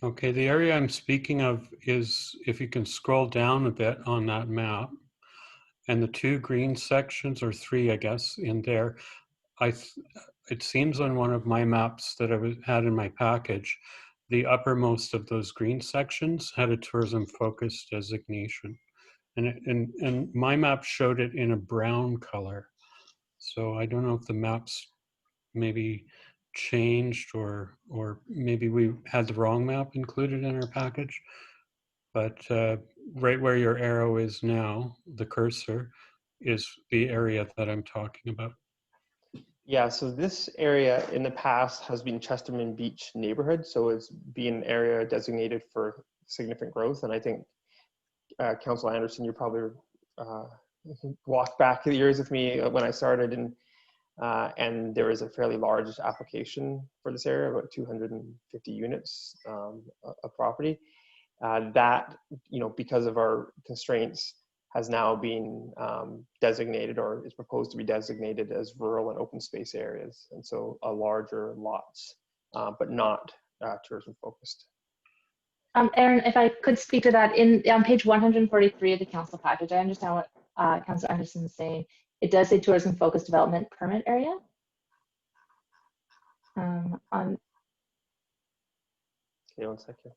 Okay, the area I'm speaking of is, if you can scroll down a bit on that map, and the 2 green sections, or 3, I guess, in there, it seems on one of my maps that I had in my package, the uppermost of those green sections had a tourism focus designation. And my map showed it in a brown color. So I don't know if the maps maybe changed, or maybe we had the wrong map included in our package. But right where your arrow is now, the cursor, is the area that I'm talking about. Yeah, so this area in the past has been Chesterman Beach neighborhood. So it's been an area designated for significant growth. And I think Councillor Anderson, you probably walked back the years with me when I started, and there is a fairly large application for this area, about 250 units of property. That, because of our constraints, has now been designated, or is proposed to be designated, as rural and open space areas. And so larger lots, but not tourism focused. Aaron, if I could speak to that, on page 143 of the council package, I understand what Councillor Anderson is saying. It does say tourism focused development permit area. Okay, 1 second.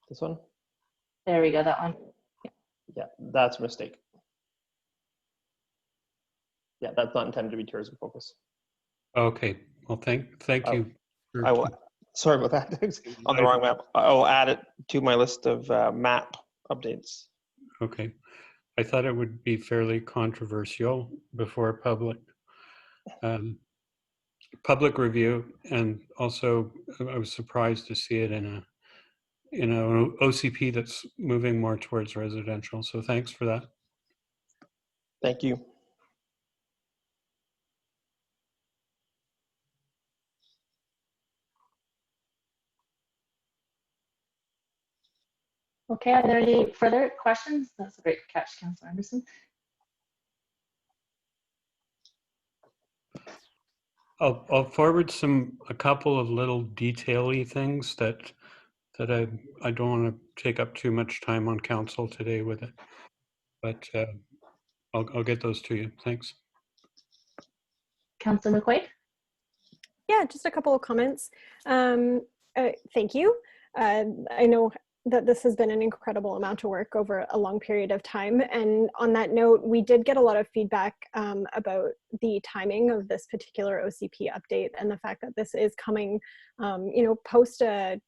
This one? There we go, that one. Yeah, that's a mistake. Yeah, that's not intended to be tourism focused. Okay, well, thank you. I will, sorry about that. It's on the wrong map. I will add it to my list of map updates. Okay, I thought it would be fairly controversial before public review, and also I was surprised to see it in an OCP that's moving more towards residential. So thanks for that. Thank you. Okay, are there any further questions? That's a great catch, Councillor Anderson. I'll forward a couple of little detail-y things that I don't want to take up too much time on council today with it, but I'll get those to you. Thanks. Councillor McQuaid? Yeah, just a couple of comments. Thank you. I know that this has been an incredible amount of work over a long period of time. And on that note, we did get a lot of feedback about the timing of this particular OCP update and the fact that this is coming, post a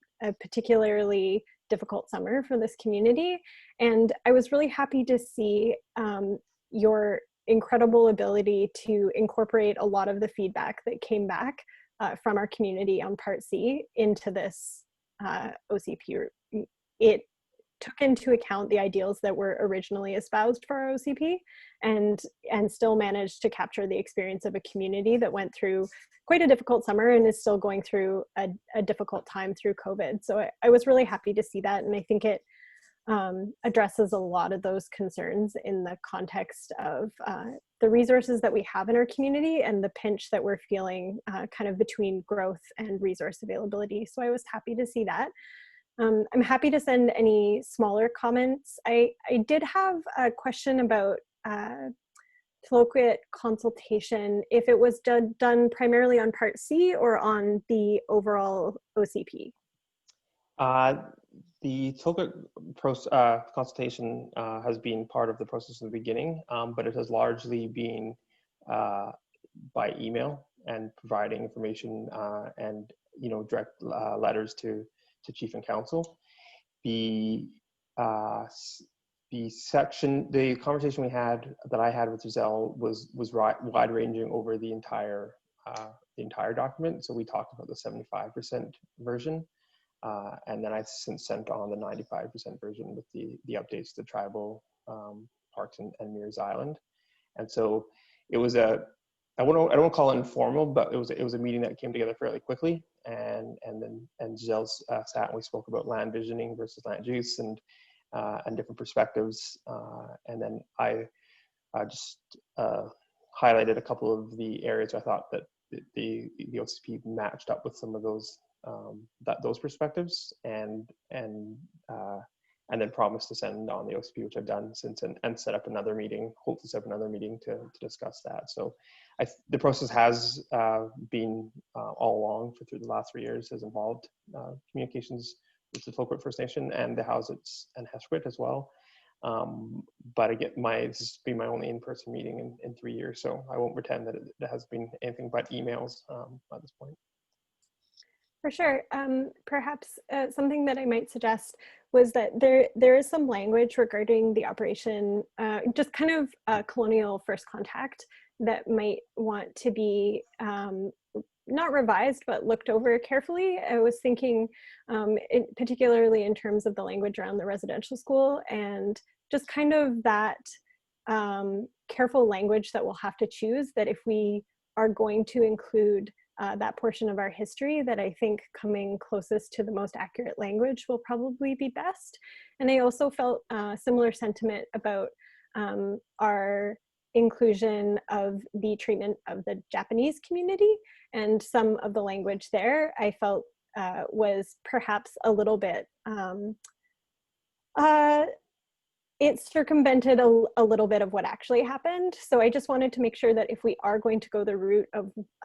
particularly difficult summer for this community. And I was really happy to see your incredible ability to incorporate a lot of the feedback that came back from our community on Part C into this OCP. It took into account the ideals that were originally espoused for our OCP and still managed to capture the experience of a community that went through quite a difficult summer and is still going through a difficult time through COVID. So I was really happy to see that. And I think it addresses a lot of those concerns in the context of the resources that we have in our community and the pinch that we're feeling kind of between growth and resource availability. So I was happy to see that. I'm happy to send any smaller comments. I did have a question about Tla-o-qui-aht consultation, if it was done primarily on Part C or on the overall OCP. The Tla-o-qui-aht consultation has been part of the process in the beginning, but it has largely been by email and providing information and direct letters to Chief and Council. The conversation that I had with Giselle was wide ranging over the entire document. So we talked about the 75% version. And then I since sent on the 95% version with the updates to tribal parks and Mears Island. And so it was I don't call it informal, but it was a meeting that came together fairly quickly. And Giselle sat and we spoke about land visioning versus land use and different perspectives. And then I just highlighted a couple of the areas I thought that the OCP matched up with some of those perspectives, and then promised to send on the OCP, which I've done since, and set up another meeting, hopefully set up another meeting to discuss that. So the process has been all along through the last 3 years, has involved communications with the Tla-o-qui-aht First Nation and the Housats and Hesquit as well. But again, this has been my only in-person meeting in 3 years, so I won't pretend that it has been anything but emails at this point. For sure. Perhaps something that I might suggest was that there is some language regarding the operation, just kind of colonial first contact, that might want to be not revised, but looked over carefully. I was thinking particularly in terms of the language around the residential school and just kind of that careful language that we'll have to choose, that if we are going to include that portion of our history, that I think coming closest to the most accurate language will probably be best. And I also felt similar sentiment about our inclusion of the treatment of the Japanese community, and some of the language there I felt was perhaps a little bit, it circumvented a little bit of what actually happened. So I just wanted to make sure that if we are going to go the route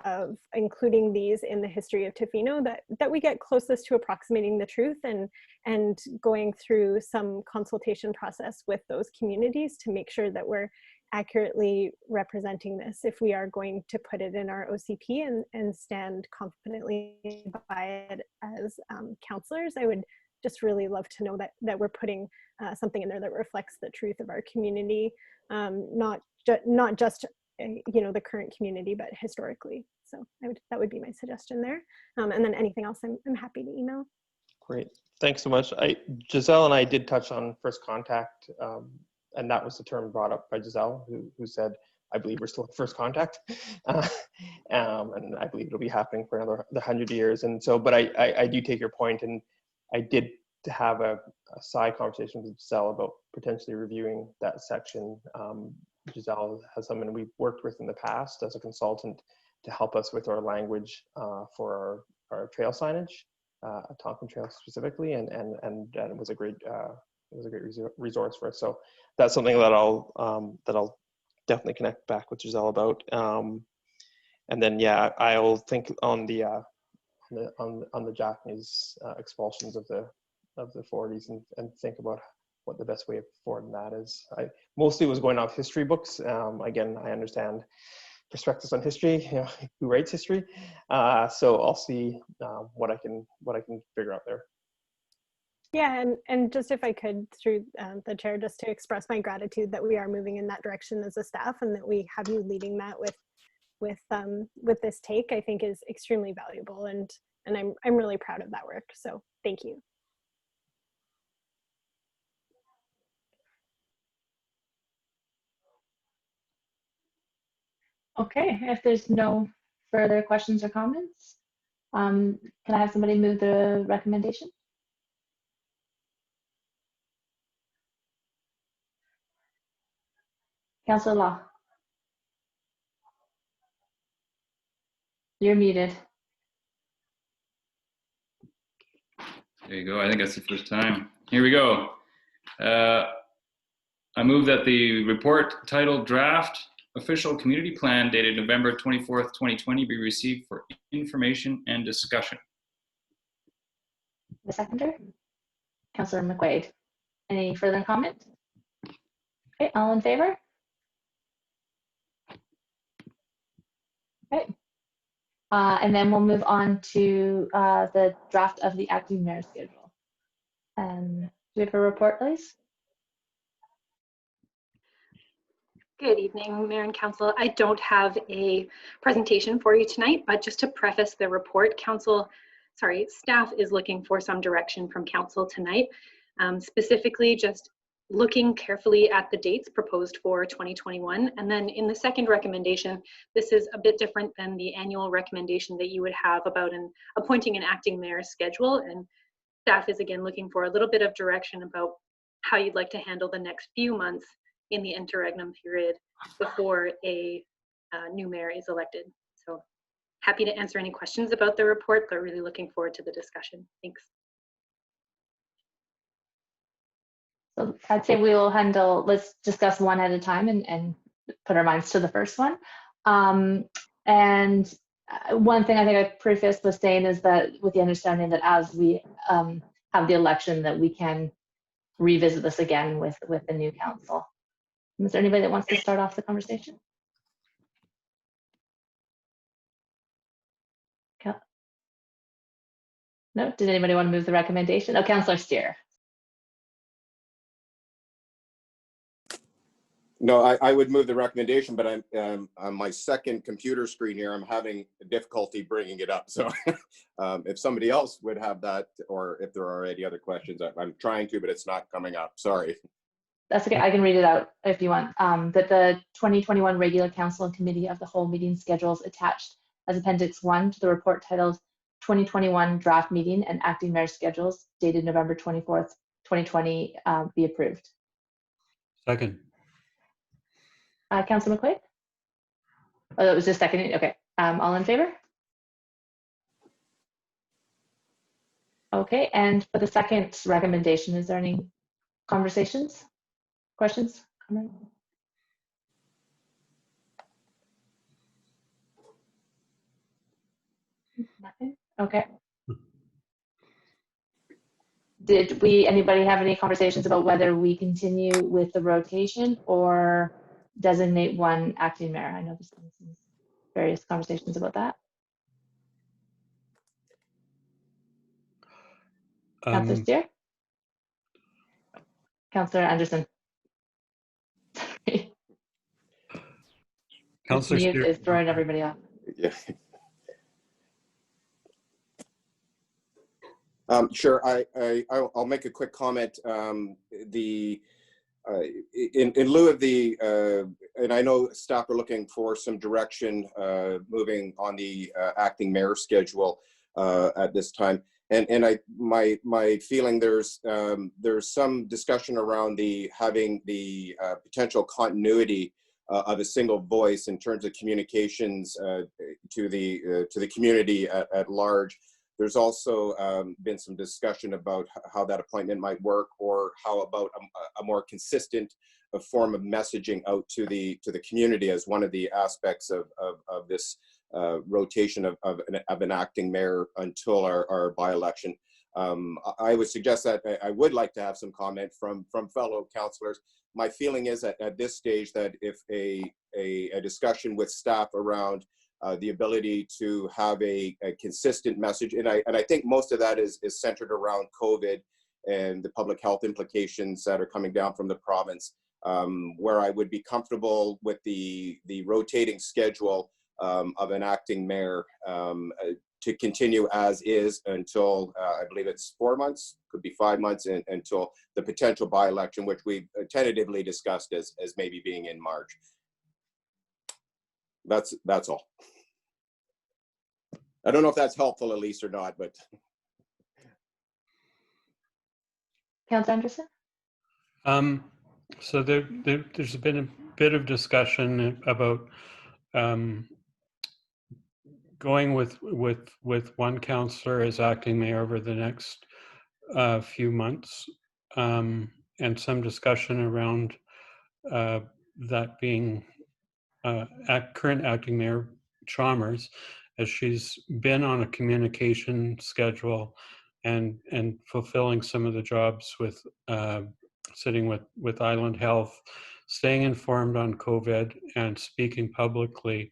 of including these in the history of Tofino, that we get closest to approximating the truth and going through some consultation process with those communities to make sure that we're accurately representing this if we are going to put it in our OCP and stand confidently by it as counselors. I would just really love to know that we're putting something in there that reflects the truth of our community, not just the current community, but historically. So that would be my suggestion there. And then anything else, I'm happy to email. Great, thanks so much. Giselle and I did touch on first contact, and that was the term brought up by Giselle, who said, I believe we're still at first contact, and I believe it'll be happening for another 100 years. And so, but I do take your point, and I did have a side conversation with Giselle about potentially reviewing that section. Giselle has someone we've worked with in the past as a consultant to help us with our language for our trail signage, Tonkin Trail specifically, and it was a great resource for us. So that's something that I'll definitely connect back with Giselle about. And then yeah, I'll think on the Japanese expulsions of the the 40s and think about what the best way forward in that is. I mostly was going off history books. Again, I understand perspectives on history, you know, who writes history. So I'll see what I can figure out there. Yeah, and just if I could, through the chair, just to express my gratitude that we are moving in that direction as a staff, and that we have you leading that with this take, I think is extremely valuable, and I'm really proud of that work. So thank you. Okay, if there's no further questions or comments, can I have somebody move the recommendation? Councillor Law. You're muted. There you go. I think that's the first time. Here we go. I move that the report titled Draft Official Community Plan dated November 24th, 2020 be received for information and discussion. The seconder? Councillor McQuaid. Any further comment? Okay, all in favor? Okay. And then we'll move on to the draft of the acting mayor schedule. Do we have a report, please? Good evening, Mayor and Council. I don't have a presentation for you tonight, but just to preface the report, staff is looking for some direction from Council tonight, specifically just looking carefully at the dates proposed for 2021. And then in the second recommendation, this is a bit different than the annual recommendation that you would have about appointing an acting mayor schedule. And staff is again looking for a little bit of direction about how you'd like to handle the next few months in the interregnum period before a new mayor is elected. So happy to answer any questions about the report, but really looking forward to the discussion. Thanks. So I'd say we will let's discuss one at a time and put our minds to the first one. And one thing I think I prefaced with saying is that with the understanding that as we have the election, that we can revisit this again with the new council. Is there anybody that wants to start off the conversation? No, did anybody want to move the recommendation? Oh, Councillor Steer. No, I would move the recommendation, but I'm on my second computer screen here. I'm having difficulty bringing it up. So if somebody else would have that, or if there are any other questions, I'm trying to, but it's not coming up. Sorry. That's okay. I can read it out if you want. That the 2021 regular council and committee of the whole meeting schedules attached as Appendix 1 to the report titled 2021 Draft Meeting and Acting Mayor Schedules dated November 24th, 2020 be approved. Second. Councillor McQuaid? Oh, that was just seconding. Okay. All in favor? Okay. And for the second recommendation, is there any conversations, questions, comments? Nothing. Okay. Did anybody have any conversations about whether we continue with the rotation or designate one acting mayor? I know there's been some various conversations about that. Councillor Steer? Councillor Anderson? Sorry. Councillor Mute Steer is throwing everybody off. Yeah. Sure, I'll make a quick comment. In lieu of and I know staff are looking for some direction moving on the acting mayor schedule at this time, and my feeling there's some discussion around having the potential continuity of a single voice in terms of communications to the community at large. There's also been some discussion about how that appointment might work, or how about a more consistent form of messaging out to the community as one of the aspects of this rotation of an acting mayor until our by-election. I would suggest that I would like to have some comment from fellow councillors. My feeling is that at this stage that if a discussion with staff around the ability to have a consistent message, and I think most of that is centered around COVID and the public health implications that are coming down from the province, where I would be comfortable with the rotating schedule of an acting mayor to continue as is until I believe it's 4 months, could be 5 months, until the potential by-election, which we tentatively discussed as maybe being in March. That's all. I don't know if that's helpful, Elise, or not, but. Councillor Anderson? So there's been a bit of discussion about going with one councillor as acting mayor over the next few months, and some discussion around that being current acting mayor Chalmers, as she's been on a communication schedule and fulfilling some of the jobs with sitting with Island Health, staying informed on COVID and speaking publicly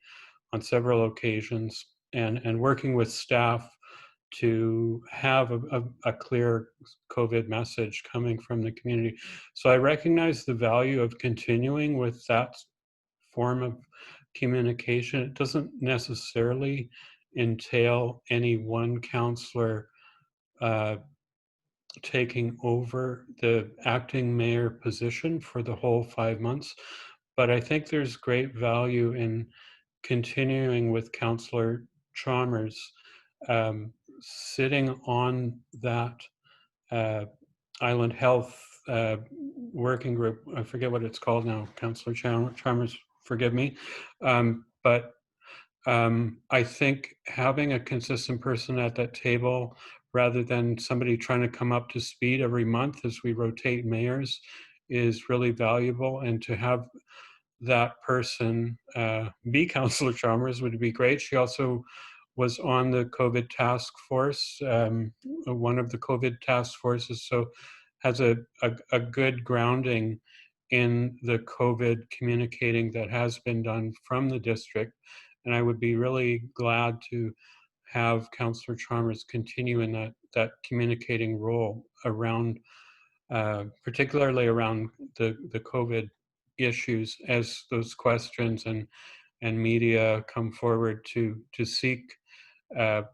on several occasions, and working with staff to have a clear COVID message coming from the community. So I recognize the value of continuing with that form of communication. It doesn't necessarily entail any one councillor taking over the acting mayor position for the whole 5 months, but I think there's great value in continuing with Councillor Chalmers sitting on that Island Health working group. I forget what it's called now. Councillor Chalmers, forgive me. But I think having a consistent person at that table, rather than somebody trying to come up to speed every month as we rotate mayors, is really valuable. And to have that person be Councillor Chalmers would be great. She also was on the COVID task force, one of the COVID task forces, so has a good grounding in the COVID communicating that has been done from the district. And I would be really glad to have Councillor Chalmers continue in that communicating role around, particularly around the COVID issues, as those questions and media come forward to seek a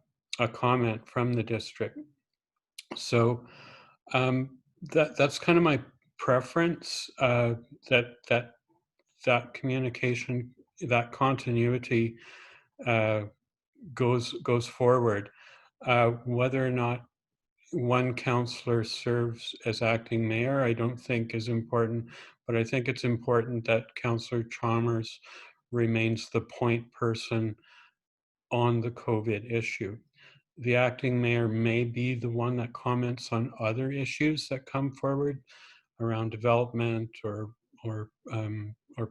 comment from the district. So that's kind of my preference, that communication, that continuity goes forward. Whether or not one councillor serves as acting mayor, I don't think is important, but I think it's important that Councillor Chalmers remains the point person on the COVID issue. The acting mayor may be the one that comments on other issues that come forward around development or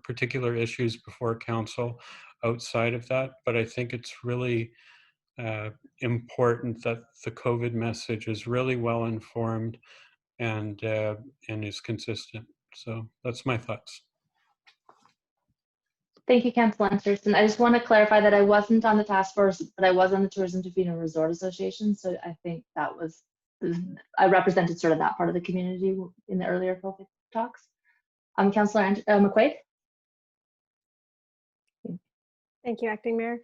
particular issues before council outside of that. But I think it's really important that the COVID message is really well informed and is consistent. So that's my thoughts. Thank you, Councillor Anderson. I just want to clarify that I wasn't on the task force, but I was on the Tourism Tofino Resort Association. So I think that was, I represented sort of that part of the community in the earlier COVID talks. Councillor McQuaid. Thank you, Acting Mayor.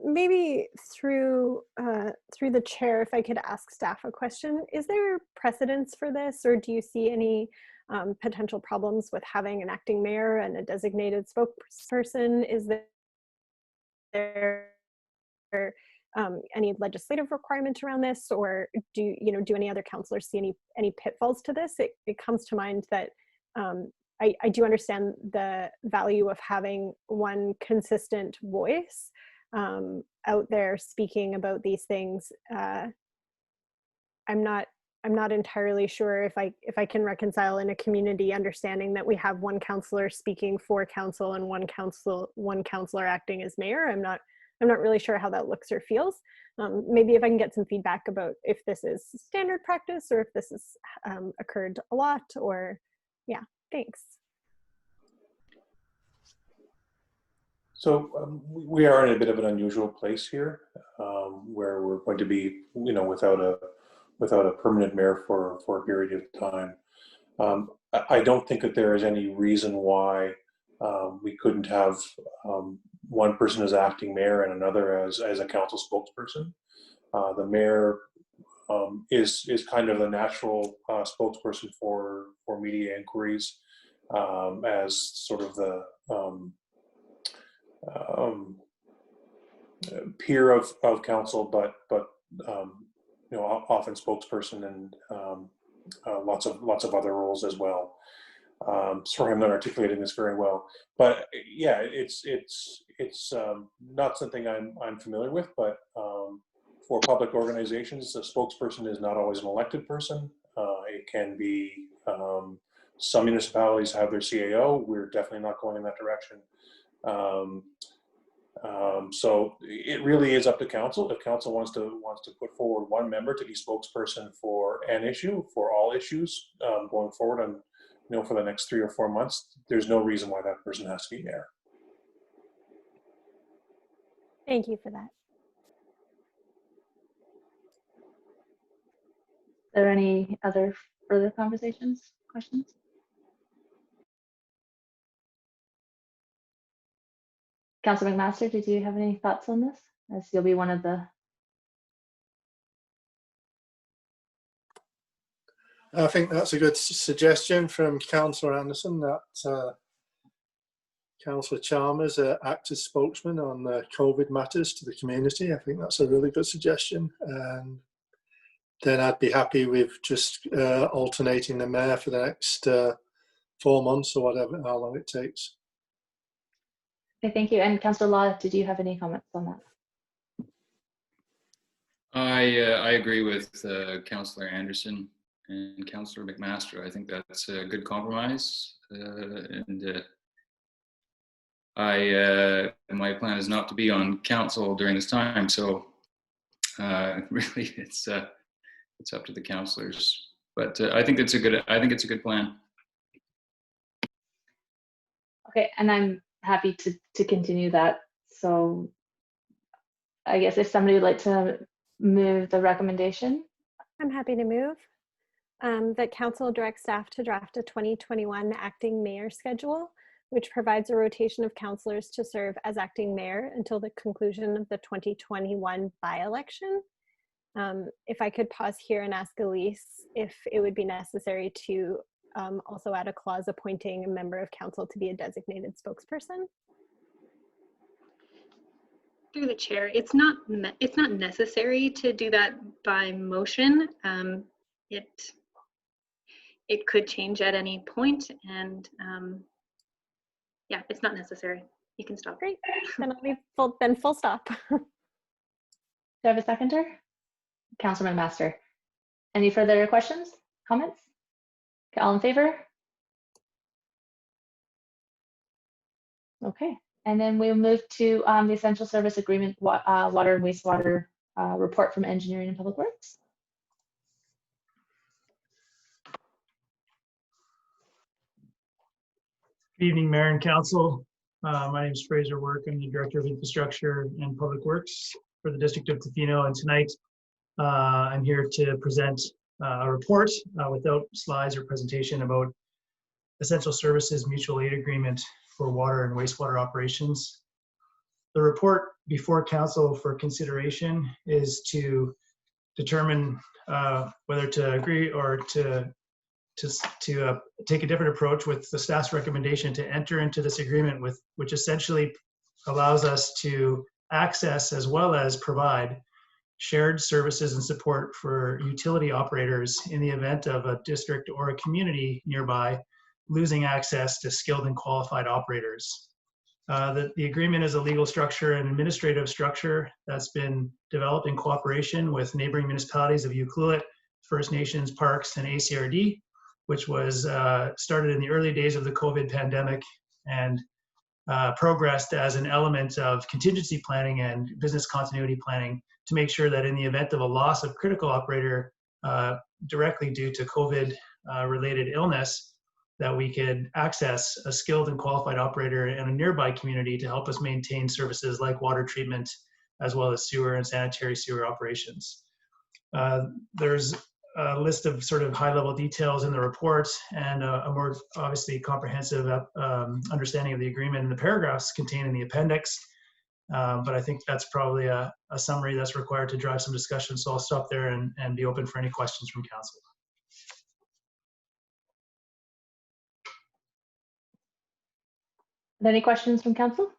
Maybe through the chair, if I could ask staff a question. Is there precedence for this, or do you see any potential problems with having an acting mayor and a designated spokesperson? Is there any legislative requirement around this, or do any other councillors see any pitfalls to this? It comes to mind that I do understand the value of having one consistent voice out there speaking about these things. I'm not entirely sure if I can reconcile in a community understanding that we have one councillor speaking for council and one councillor acting as mayor. I'm not really sure how that looks or feels. Maybe if I can get some feedback about if this is standard practice or if this has occurred a lot, or yeah, thanks. So we are in a bit of an unusual place here, where we're going to be, without a permanent mayor for a period of time. I don't think that there is any reason why we couldn't have one person as acting mayor and another as a council spokesperson. The mayor is kind of the natural spokesperson for media inquiries, as sort of the peer of council, but often spokesperson and lots of other roles as well. Sorry, I'm not articulating this very well, but yeah, it's not something I'm familiar with. But for public organizations, a spokesperson is not always an elected person. It can be. Some municipalities have their CAO. We're definitely not going in that direction. So it really is up to council. If council wants to put forward one member to be spokesperson for an issue, for all issues going forward, and for the next 3 or 4 months, there's no reason why that person has to be mayor. Thank you for that. Are there any other further conversations, questions? Councilor McMaster, did you have any thoughts on this? As you'll be one of the. I think that's a good suggestion from Councillor Anderson, that Councillor Chalmers act as spokesman on COVID matters to the community. I think that's a really good suggestion. And then I'd be happy with just alternating the mayor for the next 4 months or whatever, how long it takes. Okay, thank you. And Councillor Law, did you have any comments on that? I agree with Councillor Anderson and Councillor McMaster. I think that's a good compromise, and my plan is not to be on council during this time, so really it's up to the councillors. But I think it's a good plan. Okay, and I'm happy to continue that. So I guess if somebody would like to move the recommendation. I'm happy to move that council directs staff to draft a 2021 acting mayor schedule, which provides a rotation of councillors to serve as acting mayor until the conclusion of the 2021 by-election. If I could pause here and ask Elise if it would be necessary to also add a clause appointing a member of council to be a designated spokesperson. Through the chair, it's not necessary to do that by motion. It could change at any point, and yeah, it's not necessary. You can stop. Great, then I'll be full stop. Do I have a seconder? Councilor McMaster. Any further questions, comments? Okay, all in favor? Okay, and then we'll move to the Essential Service Agreement Water and Wastewater report from Engineering and Public Works. Good evening, Mayor and Council. My name is Fraser Work. I'm the Director of Infrastructure and Public Works for the District of Tofino, and tonight I'm here to present a report without slides or presentation about Essential Services Mutual Aid Agreement for Water and Wastewater Operations. The report before Council for consideration is to determine whether to agree or to take a different approach with the staff's recommendation to enter into this agreement, which essentially allows us to access as well as provide shared services and support for utility operators in the event of a district or a community nearby losing access to skilled and qualified operators. The agreement is a legal structure and administrative structure that's been developed in cooperation with neighboring municipalities of Tla-o-qui-aht First Nations, Parks, and ACRD, which was started in the early days of the COVID pandemic and progressed as an element of contingency planning and business continuity planning to make sure that in the event of a loss of critical operator directly due to COVID related illness, that we could access a skilled and qualified operator in a nearby community to help us maintain services like water treatment, as well as sewer and sanitary sewer operations. There's a list of sort of high-level details in the report and a more obviously comprehensive understanding of the agreement in the paragraphs contained in the appendix. But I think that's probably a summary that's required to drive some discussion. So I'll stop there and be open for any questions from council. Are there any questions from council?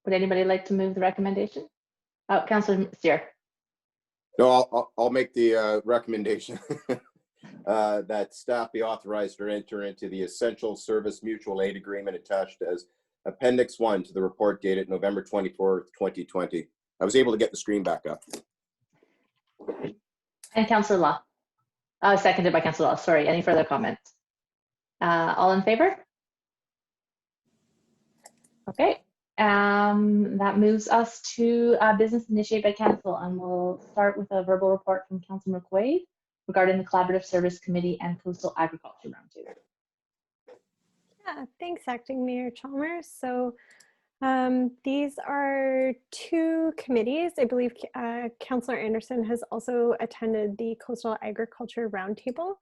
Would anybody like to move the recommendation? Oh, Councillor Steer. No, I'll make the recommendation that staff be authorized to enter into the Essential Service Mutual Aid Agreement attached as Appendix 1 to the report dated November 24th, 2020. I was able to get the screen back up. And Councillor Law. Seconded by Councillor Law. Sorry, any further comments? All in favor? Okay. That moves us to business initiated by council, and we'll start with a verbal report from Councillor McQuaid regarding the Collaborative Service Committee and Coastal Agriculture Roundtable. Yeah, thanks, Acting Mayor Chalmers. So these are two committees. I believe Councillor Anderson has also attended the Coastal Agriculture Roundtable.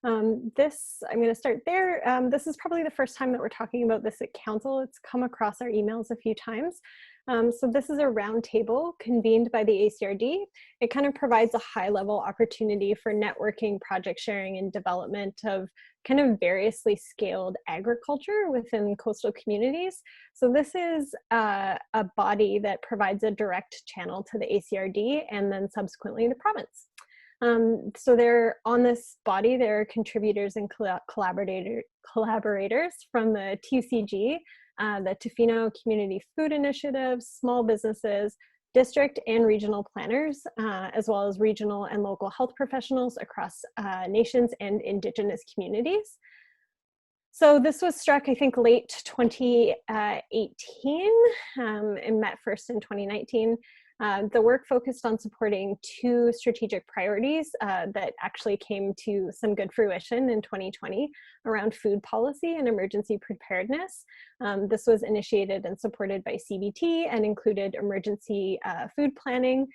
I'm going to start there. This is probably the first time that we're talking about this at council. It's come across our emails a few times. So this is a roundtable convened by the ACRD. It kind of provides a high-level opportunity for networking, project sharing, and development of kind of variously scaled agriculture within coastal communities. So this is a body that provides a direct channel to the ACRD and then subsequently the province. So they're on this body, there are contributors and collaborators from the TCG, the Tofino Community Food Initiatives, small businesses, district and regional planners, as well as regional and local health professionals across nations and Indigenous communities. So this was struck, I think, late 2018 and met first in 2019. The work focused on supporting two strategic priorities that actually came to some good fruition in 2020 around food policy and emergency preparedness. This was initiated and supported by CBT and included emergency food planning,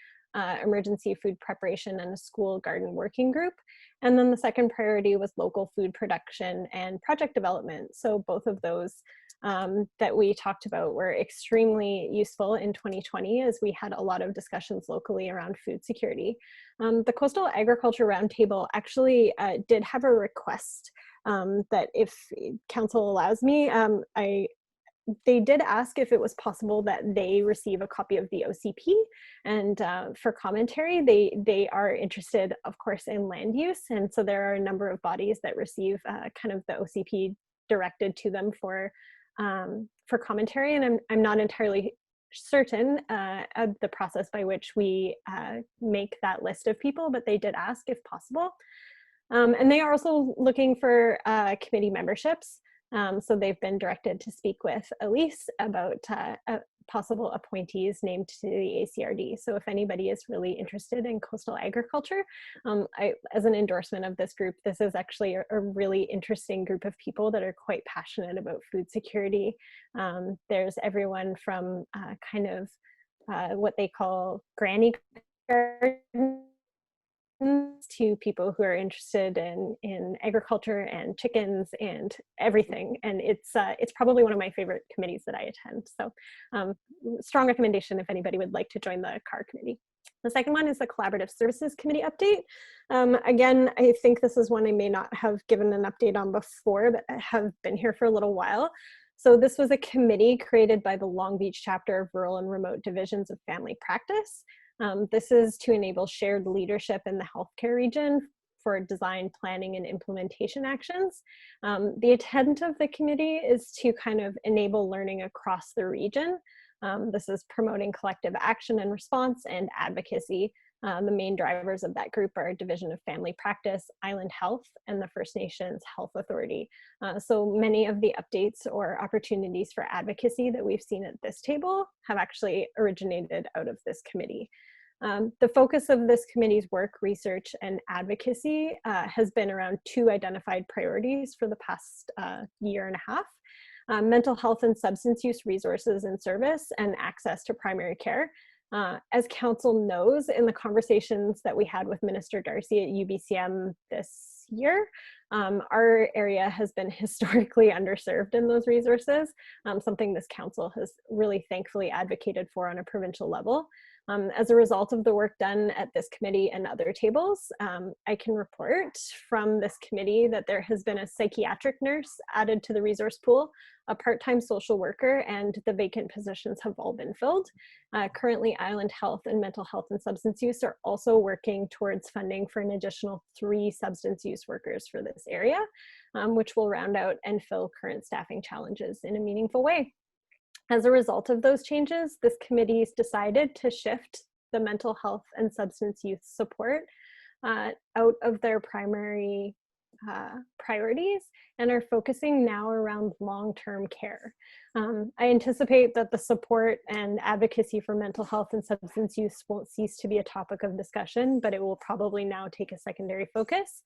emergency food preparation, and a school garden working group. And then the second priority was local food production and project development. So both of those that we talked about were extremely useful in 2020 as we had a lot of discussions locally around food security. The Coastal Agriculture Roundtable actually did have a request that if council allows me, they did ask if it was possible that they receive a copy of the OCP, and for commentary, they are interested, of course, in land use, and so there are a number of bodies that receive kind of the OCP directed to them for commentary, and I'm not entirely certain of the process by which we make that list of people, but they did ask if possible. And they are also looking for committee memberships. So they've been directed to speak with Elise about possible appointees named to the ACRD. So if anybody is really interested in coastal agriculture, as an endorsement of this group, this is actually a really interesting group of people that are quite passionate about food security. There's everyone from kind of what they call granny gardens to people who are interested in agriculture and chickens and everything. And it's probably one of my favorite committees that I attend. So strong recommendation if anybody would like to join the CAR committee. The second one is the Collaborative Services Committee update. Again, I think this is one I may not have given an update on before, but I have been here for a little while. So this was a committee created by the Long Beach chapter of Rural and Remote Divisions of Family Practice. This is to enable shared leadership in the healthcare region for design, planning, and implementation actions. The intent of the committee is to kind of enable learning across the region. This is promoting collective action and response and advocacy The main drivers of that group are Division of Family Practice, Island Health, and the First Nations Health Authority. So many of the updates or opportunities for advocacy that we've seen at this table have actually originated out of this committee. The focus of this committee's work, research, and advocacy has been around two identified priorities for the past year and a half. Mental health and substance use resources and service, and access to primary care. As Council knows, in the conversations that we had with Minister Darcy at UBCM this year, our area has been historically underserved in those resources, something this Council has really thankfully advocated for on a provincial level. As a result of the work done at this committee and other tables, I can report from this committee that there has been a psychiatric nurse added to the resource pool, a part-time social worker, and the vacant positions have all been filled. Currently, Island Health and Mental Health and Substance Use are also working towards funding for an additional 3 substance use workers for this area, which will round out and fill current staffing challenges in a meaningful way. As a result of those changes, this committee's decided to shift the mental health and substance use support out of their primary priorities and are focusing now around long-term care. I anticipate that the support and advocacy for mental health and substance use won't cease to be a topic of discussion, but it will probably now take a secondary focus.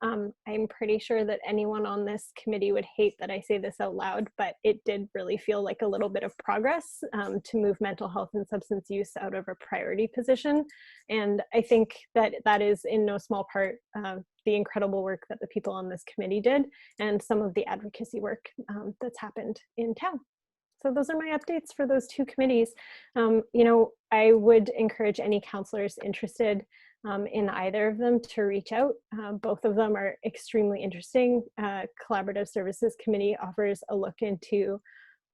I'm pretty sure that anyone on this committee would hate that I say this out loud, but it did really feel like a little bit of progress to move mental health and substance use out of a priority position. And I think that that is in no small part the incredible work that the people on this committee did and some of the advocacy work that's happened in town. So those are my updates for those two committees. You know, I would encourage any councillors interested in either of them to reach out. Both of them are extremely interesting. Collaborative Services Committee offers a look into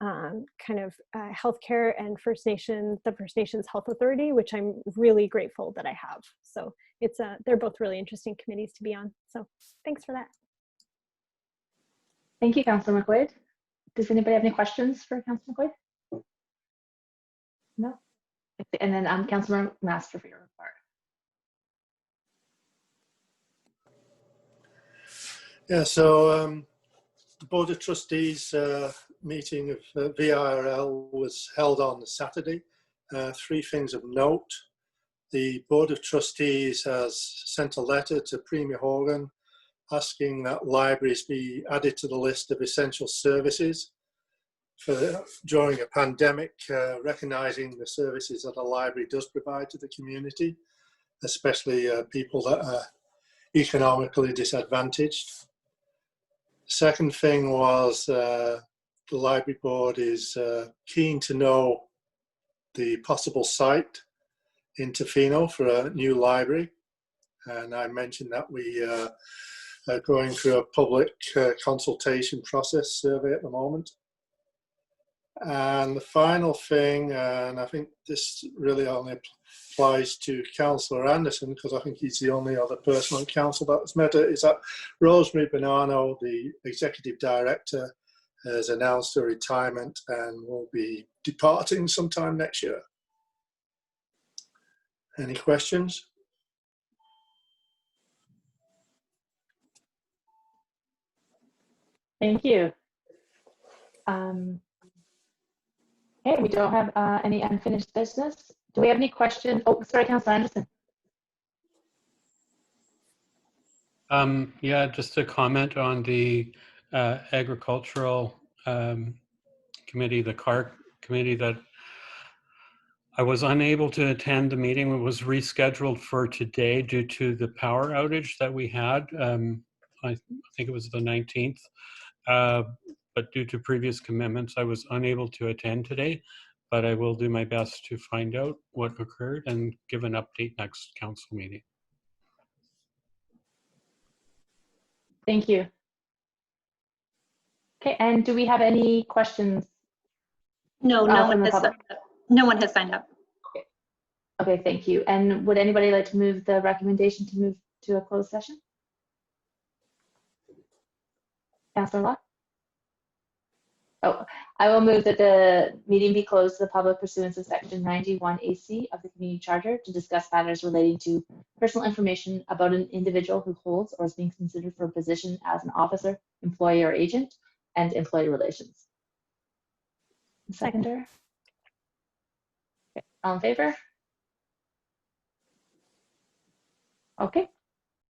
kind of healthcare and the First Nations Health Authority, which I'm really grateful that I have. So it's they're both really interesting committees to be on. So thanks for that. Thank you, Councillor McQuaid. Does anybody have any questions for Councillor McQuaid? No? And then Councillor Master for your report. Yeah, so the Board of Trustees meeting of VRL was held on Saturday. 3 things of note. The Board of Trustees has sent a letter to Premier Hogan asking that libraries be added to the list of essential services during a pandemic, recognising the services that a library does provide to the community, especially people that are economically disadvantaged. Second thing was the Library Board is keen to know the possible site in Tofino for a new library. And I mentioned that we are going through a public consultation process survey at the moment. And the final thing, and I think this really only applies to Councillor Anderson, because I think he's the only other person on council that has met it, is that Rosemary Bonanno, the Executive Director, has announced her retirement and will be departing sometime next year. Any questions? Thank you. Okay, we don't have any unfinished business. Do we have any questions? Oh, sorry, Councillor Anderson. Yeah, just a comment on the agricultural committee, the CAR committee, that I was unable to attend the meeting. It was rescheduled for today due to the power outage that we had. I think it was the 19th. But due to previous commitments, I was unable to attend today, but I will do my best to find out what occurred and give an update next council meeting. Thank you. Okay, and do we have any questions? No, no one has signed up. Okay, thank you. And would anybody like to move the recommendation to move to a closed session? Councillor Locke? Oh, I will move that the meeting be closed to the public pursuant to Section 91AC of the Community Charter to discuss matters relating to personal information about an individual who holds or is being considered for a position as an officer, employee, or agent, and employee relations. Seconder? Okay. All in favor? Okay.